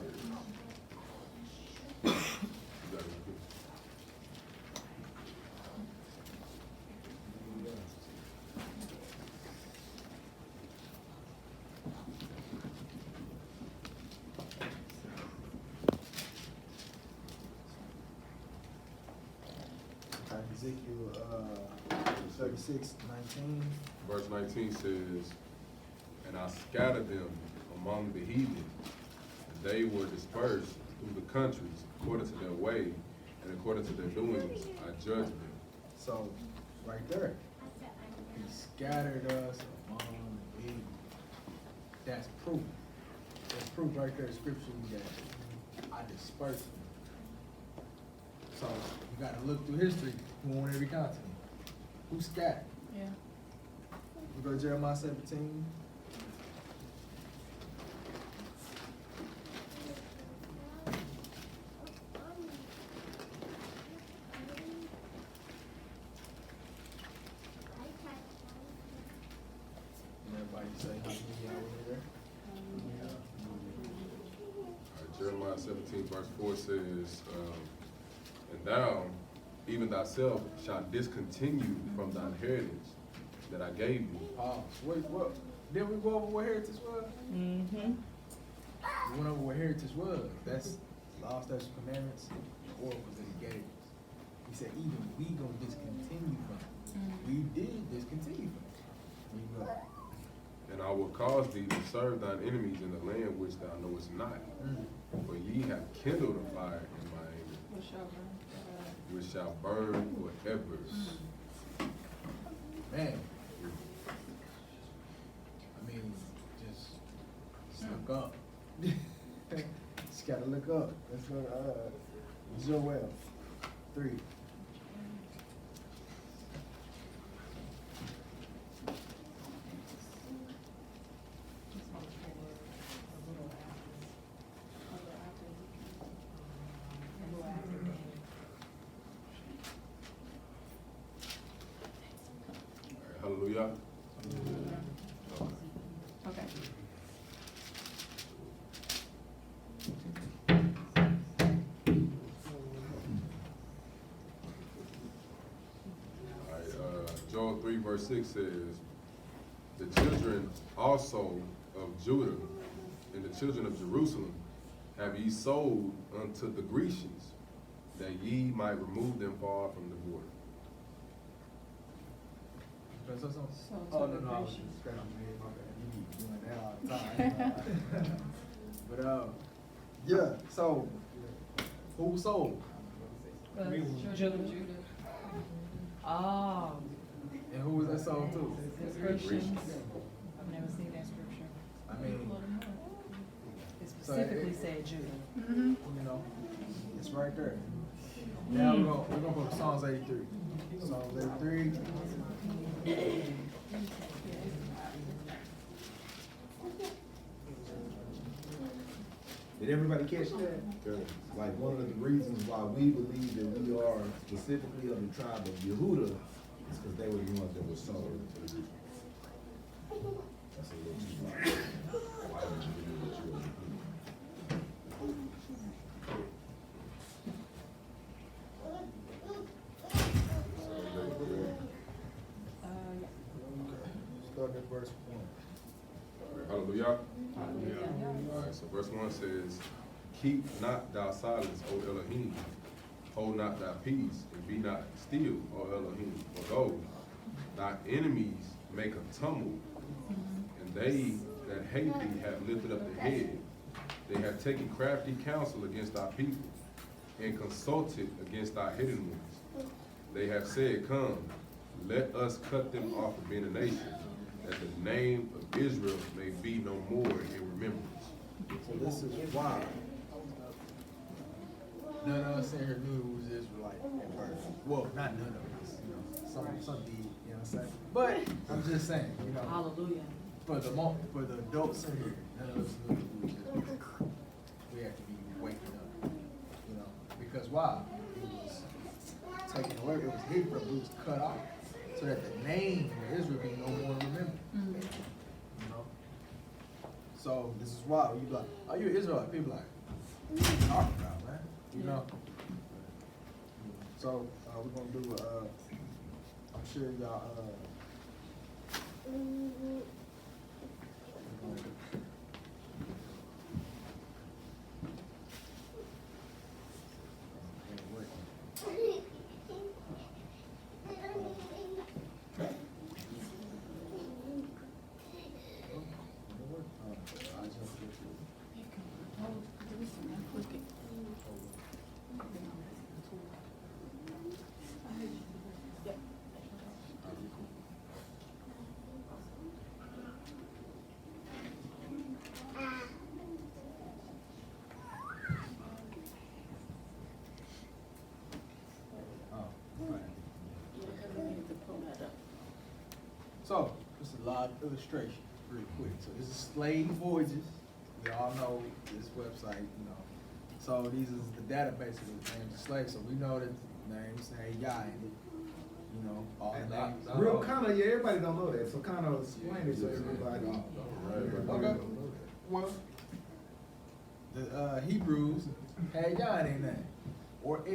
Ezekiel 36:19. Verse 19 says, and I scattered them among the heathen, and they were dispersed through the countries according to their way and according to their doings I judged them. So, right there, he scattered us among the heathen. That's proof. That's proof right there, scripturally, that I dispersed them. So, you gotta look through history, who on every continent. Who scattered? Yeah. We go to Jeremiah 17. And everybody say how many y'all were there? Jeremiah 17 verse 4 says, and thou, even thyself, shalt discontinue from thine heritage that I gave thee. What? Did we go over what heritage was? Mm-hmm. We went over what heritage was. That's law, statutes, commandments, or was it gave us? He said, even we gonna discontinue from it. We did discontinue from it. There you go. And I will cause thee to serve thine enemies in the land which thou knowest not. For ye have kindled a fire in my anger, which shall burn forever. Man. I mean, just look up. Just gotta look up. That's what, Joel 3. Hallelujah. Okay. All right, Joel 3 verse 6 says, the children also of Judah and the children of Jerusalem have ye sold unto the Grecians, that ye might remove them far from the border. Oh, no, I was just scratching my head, my bad. You be doing that all the time. But, yeah, so, who sold? Judah. Oh. And who was that sold to? The Christians. I've never seen that scripture. I mean, It specifically said Judah. you know, it's right there. Now we're gonna go to Psalms 83. Psalms 83. Did everybody catch that? Good. Like, one of the reasons why we believe that we are specifically of the tribe of Yehuda is because they were the ones that were sold into the Jews. That's a little too much. Why would you believe that you are Yehuda? Start at verse one. Hallelujah. All right, so verse 1 says, keep not thy silence, O Elohim. Hold not thy peace, and be not still, O Elohim. For though thy enemies make a tumult, and they that hate thee have lifted up the head, they have taken crafty counsel against thy people, and consulted against thy hidden ones. They have said, come, let us cut them off of being a nation, that the name of Israel may be no more in remembrance. So this is why none of us in here knew who was Israelite at first. Well, not none of us, you know, some did, you know what I'm saying? But I'm just saying, you know, Hallelujah. for the adults in here, none of us knew who was Israelite. We have to be waking up, you know, because why? It was taken away, it was hidden from, it was cut off, so that the name of Israel be no more remembered. You know? So this is why you be like, oh, you're Israelite. People like, what are you talking about, man? You know? So we're gonna do I'm sure y'all So, this is a live illustration, real quick. So this is Slave Voyages. We all know this website, you know. So these is the database of the names of slaves. So we know that the names say Yah in it. You know, all the names. Real kind of, yeah, everybody don't know that, so kind of explain it to everybody. Okay. Well, the Hebrews had Yah in their name, or El,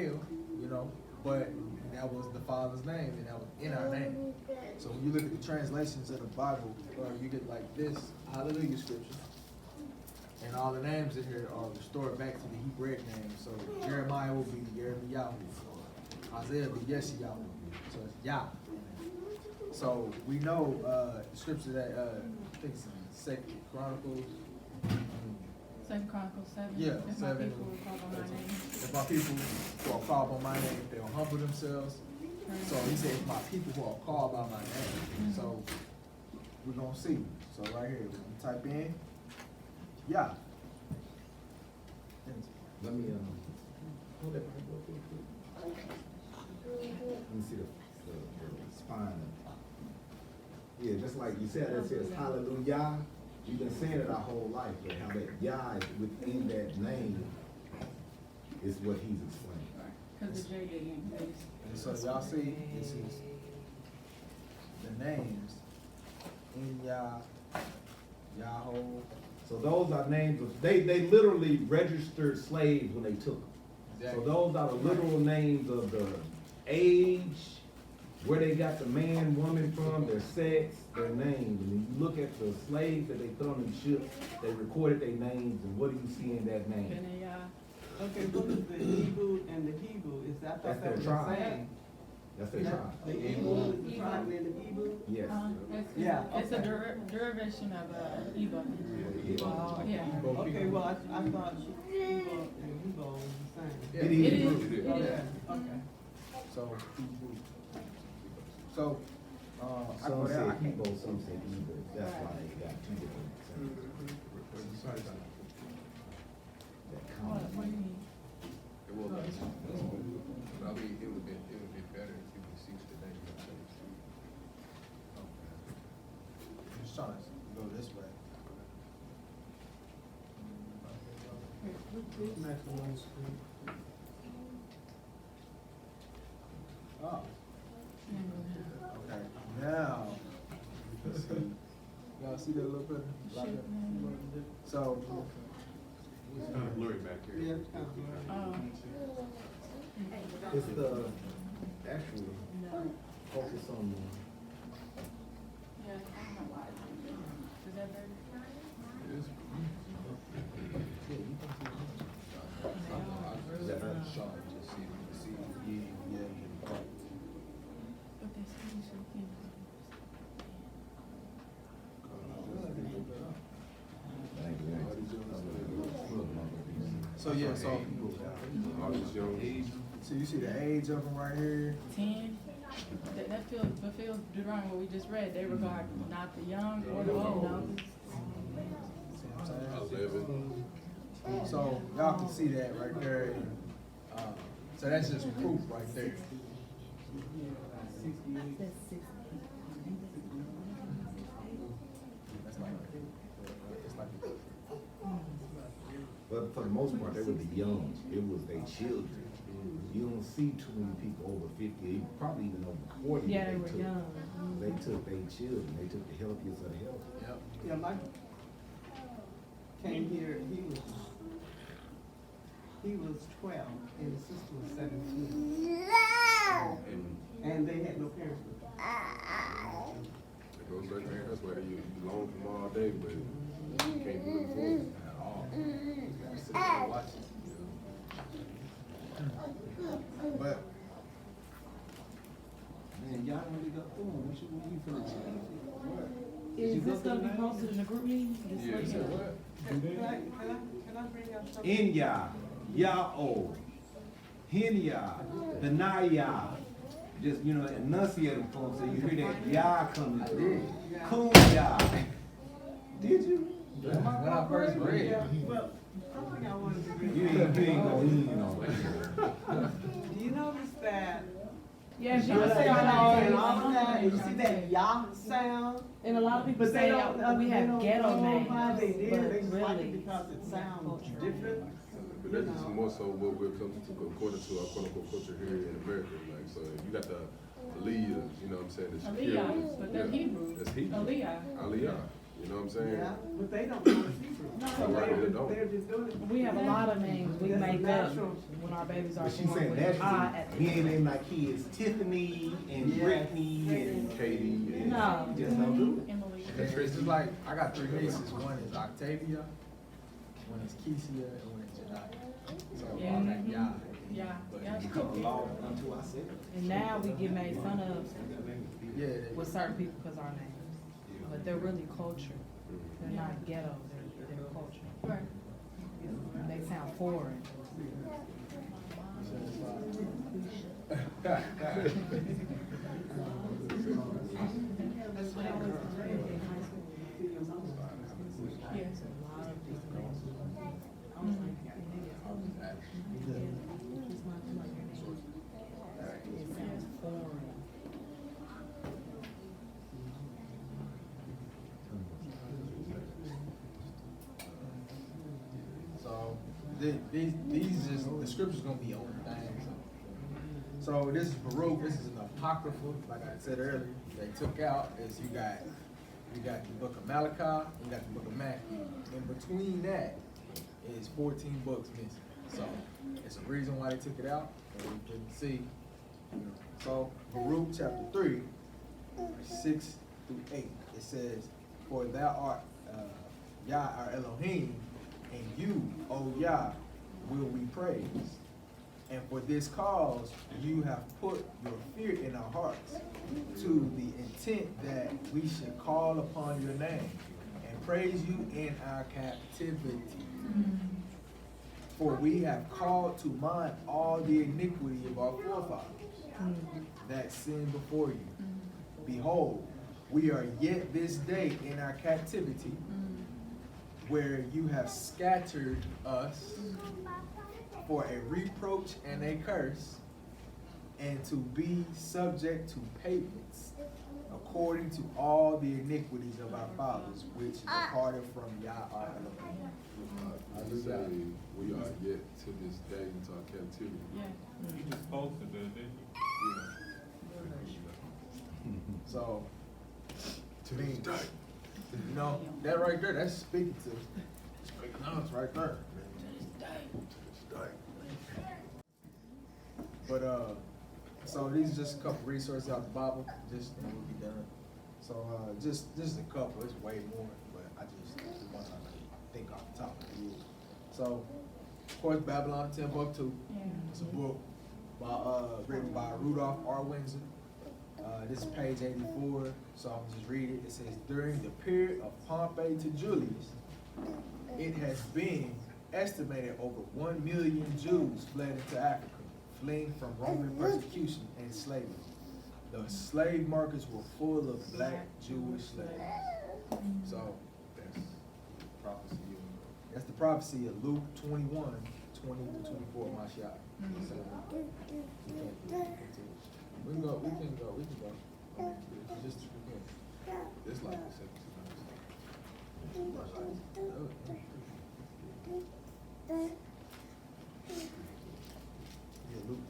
you know, but that was the Father's name, and that was in our name. So when you look at the translations of the Bible, you get like this Hallelujah scripture, and all the names in here are restored back to the Hebraic name. So Jeremiah will be Yirmiyahu, Isaiah will be Yeshayahu. So it's Yah. So we know the scripture that I think it's in 2 Chronicles. 2 Chronicles 7. Yeah, If 7. my people will call on my name. If my people who are called by my name, they'll humble themselves. So he said, if my people who are called by my name. So we're gonna see. So right here, we're gonna type in Yah. Let me, hold that right real quick. Let me see the spine. Yeah, just like you said, it says hallelujah. We've been saying it our whole life, but how that Yah is within that name is what he's explaining. Because the JJM base. And so y'all see, this is the names in Yah, Yahoo. So those are names of, they literally registered slaves when they took them. Exactly. So those are the literal names of the age, where they got the man, woman from, their sex, their names. And when you look at the slaves that they thrown in ships, they recorded their names, and what do you see in that name? Okay, what is the Hebrew and the Hebrew? Is that, I That's thought their that was tribe. the same. That's their tribe. The Hebrew is the tribe and the Hebrew? Yes. Yeah, It's a okay. derivation of Eba. Oh, Yeah. okay, well, I thought Hebrew and Hebrew was the same. Yeah, It It is. is. It is. Okay, okay. So, so, I Some go say down. Hebrew, some say Hebrew. That's why they got two different names. That What, common what do you name. mean? It will be. I mean, it would be better if you would cease the name of trying to go this way. Maximize screen. Oh. Okay, now, let's see. Y'all see that a little bit? Like that? So, It's kind of blurry back here. Yeah, it's kind of blurry. It's the actual focus on Yeah, I don't know why. Is that better? Is that better? But they say you should keep. so yeah, so, All these young, so you see the age of them right here? 10, that fulfills Deuteronomy what we just read. They regard not the young or the old. See what I'm saying? 11. So y'all can see that right there. So that's just proof right there. That's like, it's like, But for the most part, they were the young. It was their children. You don't see too many people over 50, probably even over 40. Yeah, they that were took- young. They took their children. They took the healthiest of the healthy. yep. Yeah, Mike came here, he was 12 and his sister was 17. And they had no parents with them. It goes right there. That's why you long from all day, but you can't do it for them at all. You gotta sit there and watch it. But Man, y'all really got what you finna change it? Is this gonna be posted in the group meeting? This Yeah, way? so what? Can I bring up something? Inya, Ya'o, Hinya, Benaya. Just, enunciate them for them so you hear that Yah coming through. Kunya. Did you? when I first read it, Well, I think I wanted to bring You ain't gonna lean on it. Do you notice that? Yeah, You say and all of that, you see that Yah sound? And a lot of people But they say don't, we they have don't ghetto know names, why they did, but they just like really, it because it sounds different. But that's just more so what we're coming to according to our quote unquote culture here in America. Like, so you got the Aliyah, you know what I'm saying? The Aliyah, Shakiras, but they're Hebrew. That's Hebrew. Aliyah. Aliyah, you know what I'm saying? Yeah, but they don't know it's Hebrew. So They don't. they're just doing it. we have a lot of names we That's make up natural. when our babies are But she born said with naturally, I at the we ain't end. named our kids Tiffany and Yes. Brittany and Katie. And No. just don't do it. Emily. it's just like, I got 3 nieces. One is Octavia, one is Kesia, and one is Jediah. So, Yeah. all that, yeah. Yeah, But yeah, it's Become a cool. law unto ourselves. And now we get made fun of Yeah, with certain people because our names. But they're really culture. They're not ghetto, they're culture. Right. They sound foreign. That's what I was saying. Yes. It sounds foreign. So these just the scriptures gonna be old things. So this is Baruch. This is an apocryphal, like I said earlier. They took out is you got the book of Malachi, you got the book of Matthew. In between that is 14 books missing. So it's a reason why they took it out, and we couldn't see. So Baruch chapter 3, 6 through 8. It says, "For thou art Yah our Elohim, and you, O Yah, will we praise. And for this cause you have put your fear in our hearts, to the intent that we should call upon your name and praise you in our captivity. For we have called to mind all the iniquity of our forefathers that sinned before you. Behold, we are yet this day in our captivity, where you have scattered us for a reproach and a curse, and to be subject to payments according to all the iniquities of our fathers, which departed from Yah our Elohim. I just say, we are yet to this day into our captivity. Yeah. You just posted that, didn't you? So, to me, you know, that right there, that's speaking to us right there. But, so these are just a couple resources out the Bible, just, and we'll be done. So, just a couple, it's way more, but I just want to think off the top of the head. So, of course, Babylon Timbuktu. It's a book written by Rudolph R. Windsor. This is page 84, so I'm just read it. It says, during the period of Pompey to Julius, it has been estimated over 1 million Jews fled into Africa, fleeing from Roman persecution and slavery. The slave markets were full of black Jewish slaves. So that's prophecy. That's the prophecy of Luke 21, 20 to 24, Mashiach. So, we can go. Just it's like the second. Yeah, Luke.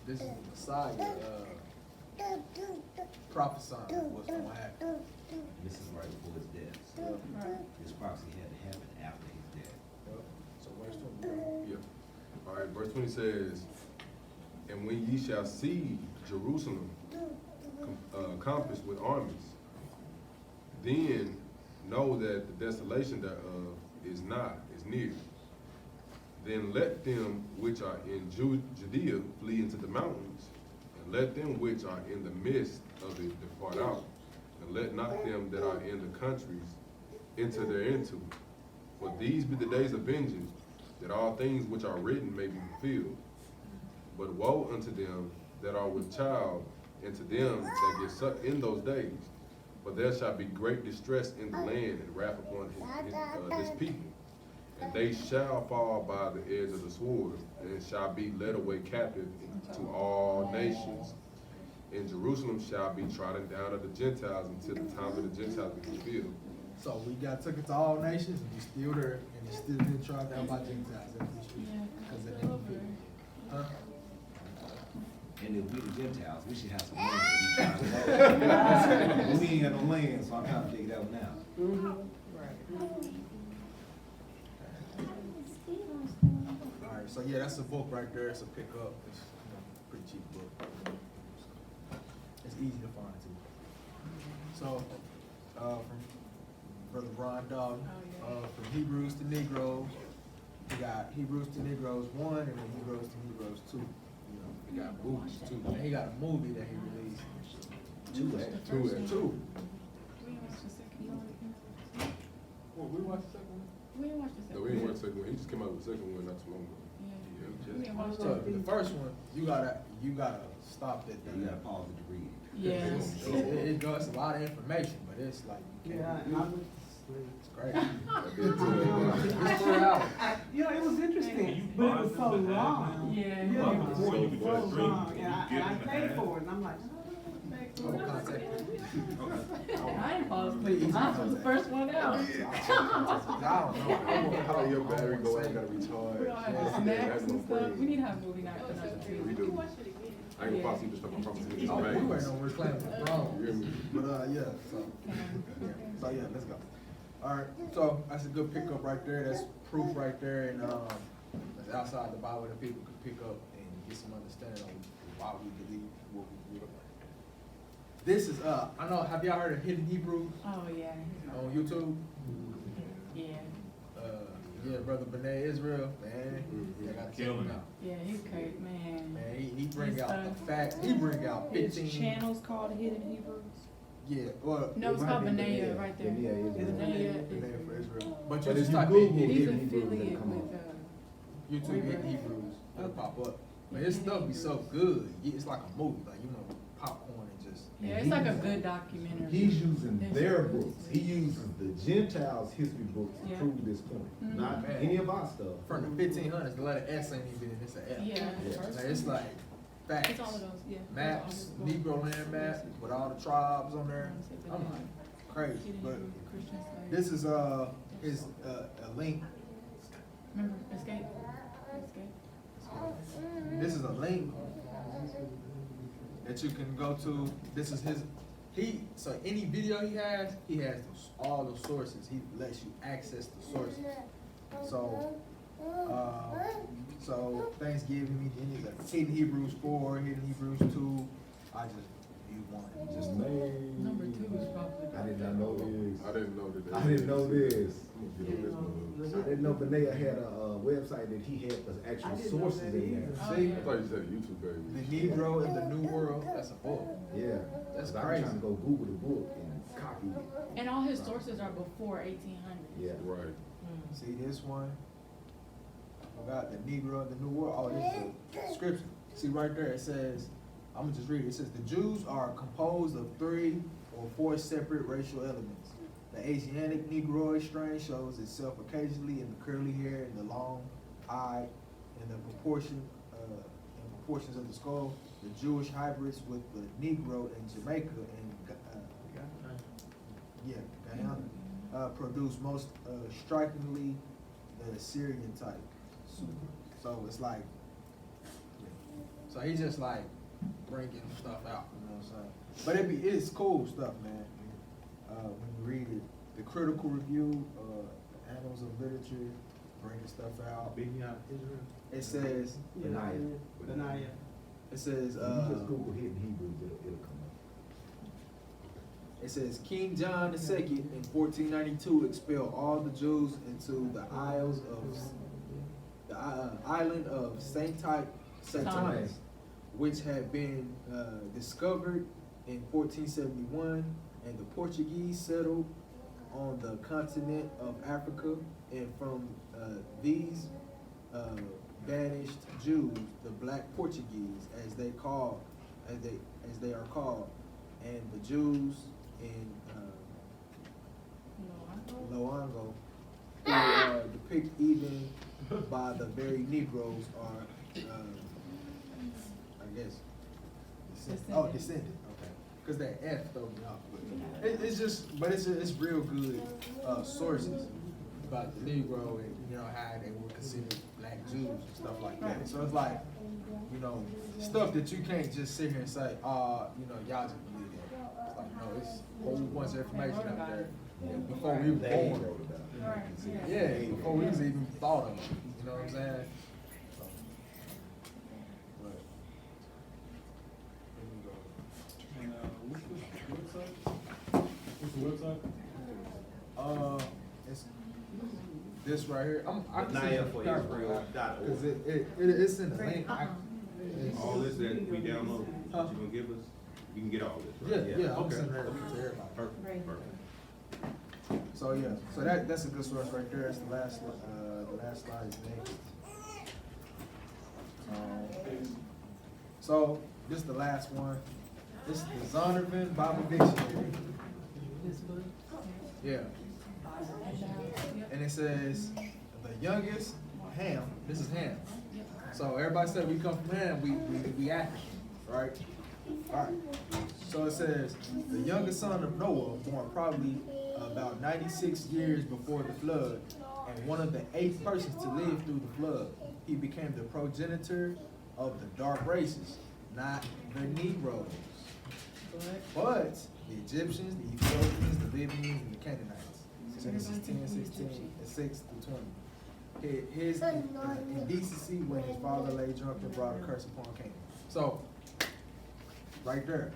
This is the Messiah prophesying what's going to happen. This is right before his death, so this prophecy had to happen after his death. So verse 20. Yeah. All right, verse 20 says, and when ye shall see Jerusalem compassed with armies, then know that the desolation thereof is near. Then let them which are in Judea flee into the mountains, and let them which are in the midst of it depart out, and let not them that are in the countries enter thereinto. For these be the days of vengeance, that all things which are written may be fulfilled. But woe unto them that are with child, and to them that get sucked in those days. For there shall be great distress in the land, and wrath upon his people. And they shall fall by the edge of the sword, and shall be led away captive to all nations. And Jerusalem shall be trodden down of the Gentiles until the time of the Gentiles be fulfilled. So we took it to all nations, and we still there, and it's still being trod down by Gentiles. Because it ain't fit. Huh? And if we the Gentiles, we should have some land to be trying to But we ain't got no land, so I'm trying to figure it out now. Alright, so yeah, that's a book right there. It's a pickup. It's pretty cheap book. It's easy to find too. So, from Brother Ron Dog, from Hebrews to Negroes, we got Hebrews to Negroes 1 and then Hebrews to Negroes 2. You know, we got movies too. And he got a movie that he released. Two. We didn't watch the second one. Well, we watched the second one? We didn't watch the second No, one. we didn't watch the second one. He just came out with the second one not too long ago. We didn't watch So the first one, you gotta stop it. You gotta pause it to read it. Yes. It does a lot of information, but it's like you Yeah, can't. and I was asleep. It's crazy. It's 4 hours. You know, it was interesting, but it was so long. Yeah. Yeah, it was Before you could so just read, long, you and I get in the paid ad. for it, and I'm like, Oh, contact. I didn't fall asleep. I was the first one out. I don't know. How your battery go? I ain't gotta recharge. We all have Yeah, snacks that's no and stuff. praise. We need to have movie night tonight too. We do. I ain't gonna possibly just stop my promise to get Oh, we some waiting on reclaiming the throne. You hear me? But yeah, so yeah, let's go. All right, so that's a good pickup right there. That's proof right there, and that's outside the Bible that people could pick up and get some understanding on why we believe what we believe. This is I know. Have y'all heard of Hidden Hebrews Oh, yeah. on YouTube? Yeah. Yeah, brother B'nai Israel, man, I got to check him out. Yeah, he's crazy, man. Man, he bring His out stuff. the facts. He bring out His 15. channel's called Hidden Hebrews. Yeah, well, No, it's called Benaya right there. Benaya is Benaya B'nai for Israel. But But you if just you type Google in Hidden He's Hebrews. affiliated come with, YouTube Hidden Hebrews. It'll pop up. But his stuff be so good. It's like a movie, like, you know, popcorn and just just. Yeah, it's like a good documentary. He's using It's- their books. He uses the Gentiles' history books to Yeah. prove this point, Mhm. not Man. any of our stuff. From the 1500s, the letter S ain't even, it's an F. Yeah. Like, it's like facts. It's all of those, yeah. Maps, Negro land map with all the tribes on there. I'm like, crazy, but this is, his, a link. Remember, Escape? This is a link that you can go to. This is his, so any video he has all the sources. He lets you access the sources. So, so Thanksgiving, Hidden Hebrews 4, Hidden Hebrews 2, I just view one. Just Number 2 is probably. I did not know this. I didn't know that. I didn't know this. I'm gonna get on this one. I didn't know Benea had a website that he had the I actual didn't know sources that in there. either. See? I thought you said a YouTube The page. Negro in the New World, that's a book. Yeah. That's 'Cause I'm crazy. trying to go Google the book and copy it. And all his sources are before 1800. Yeah. Right. See this one? We got the Negro in the New World. Oh, this is the description. See right there, it says, I'm gonna just read it. It says, the Jews are composed of 3 or 4 separate racial elements. The Asiatic Negroid strain shows itself occasionally in the curly hair and the long eye and the proportions of the skull. The Jewish hybrids with the Negro in Jamaica and Guyana produce most strikingly the Assyrian type. So it's like, so he's just like bringing stuff out, you know what I'm saying? But it's cool stuff, man. When you read it, the critical review, Annals of Literature, bringing stuff out. It says, Benaiah. it says, If you just Google Hidden Hebrews, it'll come up. it says King John II in 1492 expelled all the Jews into the isles of the island of Saint Thomas, which had been discovered in 1471, and the Portuguese settled on the continent of Africa, and from these banished Jews, the Black Portuguese, as they are called, and the Jews in Loango, who are depicted even by the very Negroes, are I guess descendant. Okay, because that F throws me off. But it's just, but it's real good sources about the Negro and how they were considered Black Jews and stuff like that. So it's like stuff that you can't just sit here and say, y'all just believe that. It's like, no, it's a whole bunch of information out there before we were born. Yeah, before we was even thought of it. You know what I'm saying? So, but, And, what's the website? it's this right here. I can Benaiah see for because Israel.org. it's in the link. All this that we download, that you're gonna give us, you can get all this, Yeah, right? yeah. I'm Okay. sending that to everybody. Perfect, perfect. So yeah, so that's a good source right there. It's the last slide is next. So this is the last one. This is the Zondervan Bible Dictionary. This book. Yeah. And it says the youngest Ham. This is Ham. So everybody said we come from Ham. We African, right? All right. So it says the youngest son of Noah, born probably about 96 years before the flood, and one of the 8 persons to live through the flood. He became the progenitor of the dark races, not the Negroes, but the Egyptians, the Ethiopians, the Libyans, and the Canaanites. Genesis 10, 16, and 6 to 20. His indecency when his father lay drunk and brought a curse upon Canaan. So, right there,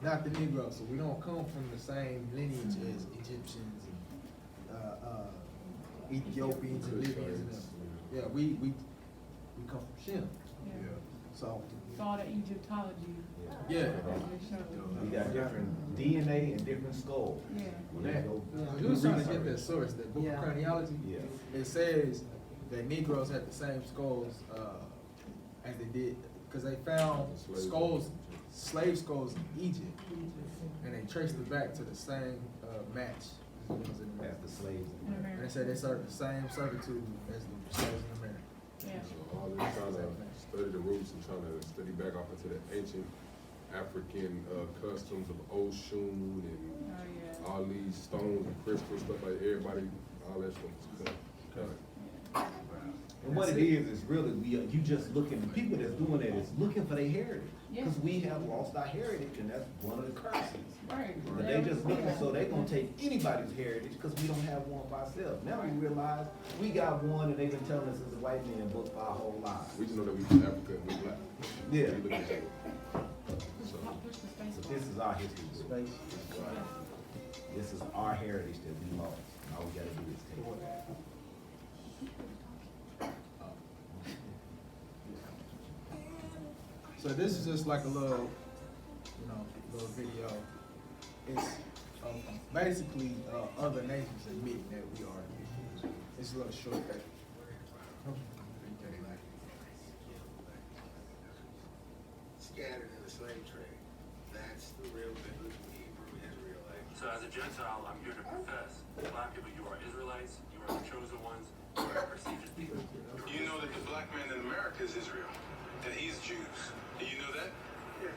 not the Negroes. So we don't come from the same lineage as Egyptians and Ethiopians and Libyans and them. Yeah, we come from Shem. So It's all the Egyptology. yeah. We got different DNA and different skulls. Yeah. You was trying to get that source, that book of craniology. Yeah. It says that Negroes had the same skulls as they did, because they found skulls slave scrolls in Egypt, and they traced it back to the same match as the ones in America. That's the slaves. In And they America. said they served the same servitude as the slaves in America. Yeah. So all this trying to study the roots and trying to study back off into the ancient African customs of Oshun and Oh, yeah. all these stones and crystals, stuff like everybody, all that stuff is cut. And what it is really, you just looking, the people that's doing that is looking for their heritage. Yeah. Cause we have lost our heritage, and that's one of the curses. Right. But they just looking, so they gonna take anybody's heritage, cause we don't have one for ourselves. Now we realize we got one, and they've been telling us it's a white man book for our whole lives. We just know that we from Africa and we black. Yeah. We look at that. So, Push the space So bar. this is our history. book. This is our heritage that we lost. All we gotta do is take it. So this is just like a little, little video. It's basically other nations admitting that we are Hebrews. It's a little short. Scattered in the slave trade. That's the real biblical Hebrew Israelite. So as a Gentile, I'm here to profess, black people, you are Israelites, you are the chosen ones, you are a prestigious people. You know that the black man in America is Israel, and he's Jews. Do you know that? Yes.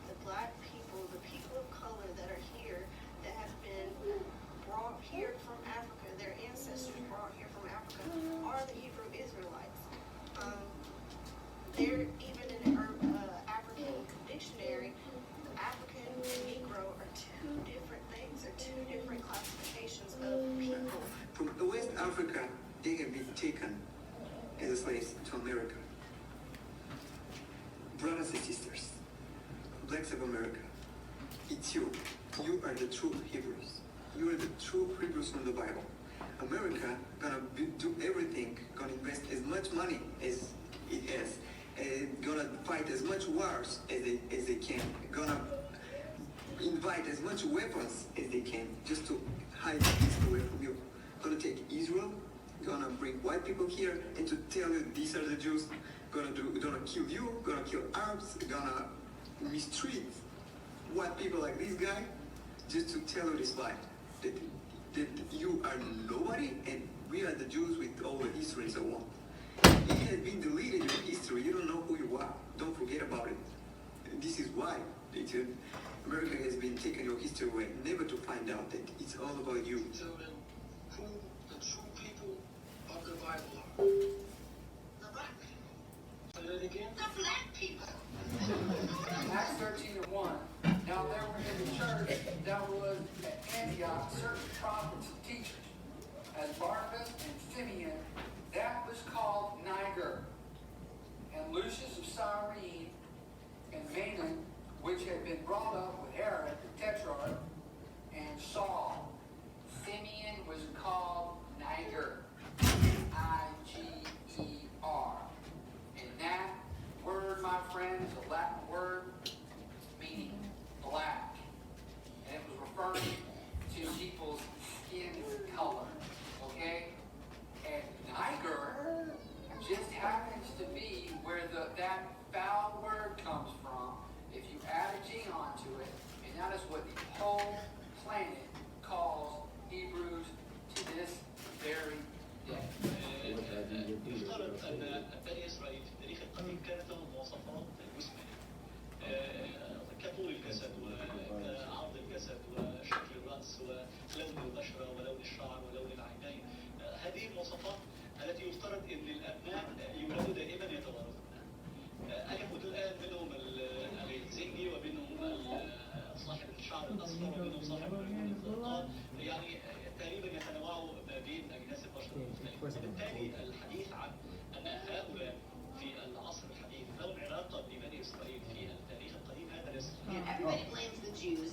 The black people, the people of color that are here, that have been brought here from Africa, their ancestors brought here from Africa, are the Hebrew Israelites. They're even in the African dictionary, African and Negro are two different things, are two different classifications of people. From West Africa, they have been taken as slaves to America. Brothers and sisters, blacks of America, it's you. You are the true Hebrews. You are the true Hebrews from the Bible. America gonna do everything, gonna invest as much money as it has, and gonna fight as much wars as they can, gonna invite as much weapons as they can just to hide this away from you. Gonna take Israel, gonna bring white people here and to tell you these are the Jews, gonna kill you, gonna kill Arabs, gonna mistreat white people like this guy, just to tell you this lie, that you are nobody and we are the Jews with all the history and so on. It has been deleted in history, you don't know who you are, don't forget about it. This is why America has been taking your history away, never to find out that it's all about you. Tell them who the true people of the Bible are. The black people. Say that again? The black people. Acts 13:1. Now there were in the church that was at Antioch certain prophets and teachers, as Barnabas and Simeon, that was called Niger, and Lucius of Cyrene, and Manaen, which had been brought up with Herod the Tetrarch, and Saul. Simeon was called Niger, Niger. And that word, my friend, is a Latin word meaning black. And it was referring to people's skin color. Okay? And Niger just happens to be where that foul word comes from. If you add a G onto it, and that is what the whole planet calls Hebrews to this very day. يفترض أن بني إسرائيل في التاريخ القديم كانت لهم مواصفات جسمانية كطول الجسد وعرض الجسد وشكل الرأس ولون البشرة ولون الشعر ولون العينين. هذه المواصفات التي يفترض أن الأبناء يولدوا دائما يتوارثون. أجمد الآن منهم الزهني ومنهم صاحب الشعر الأصفر ومنهم صاحب الزرقاء، يعني تقريبا يتنوعوا ما بين أجناس البشر المختلفة. وبالتالي الحديث عن أن هؤلاء في العصر الحديث لهم علاقة ببني إسرائيل في التاريخ القديم هذا ليس. Everybody blames the Jews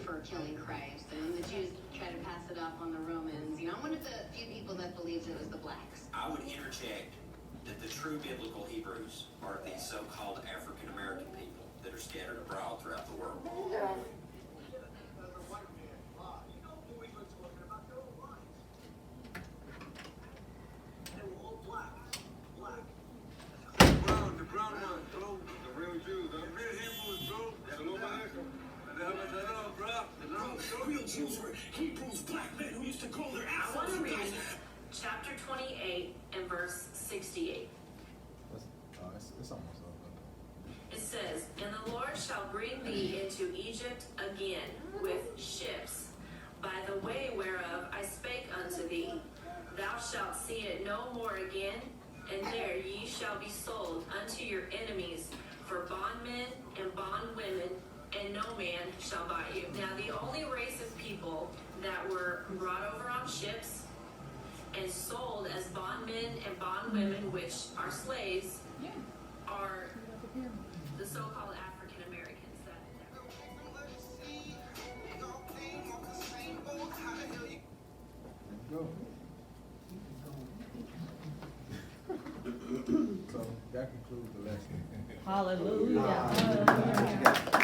for killing Christ, and the Jews try to pass it off on the Romans. I'm one of the few people that believes it was the blacks. I would interject that the true biblical Hebrews are these so-called African American people that are scattered abroad throughout the world. The brown ones, the real Jews. Real Jews were Hebrews, black men who used to call their I want to assholes. read chapter 28 and verse 68. It's almost over. It says, "And the Lord shall bring thee into Egypt again with ships, by the way whereof I spake unto thee. Thou shalt see it no more again, and there ye shall be sold unto your enemies for bondmen and bondwomen, and no man shall buy you." Now the only race of people that were brought over on ships and sold as bondmen and bondwomen, which are slaves, are the so-called African Americans. Go. So that concludes the lesson. Hallelujah. Hallelujah.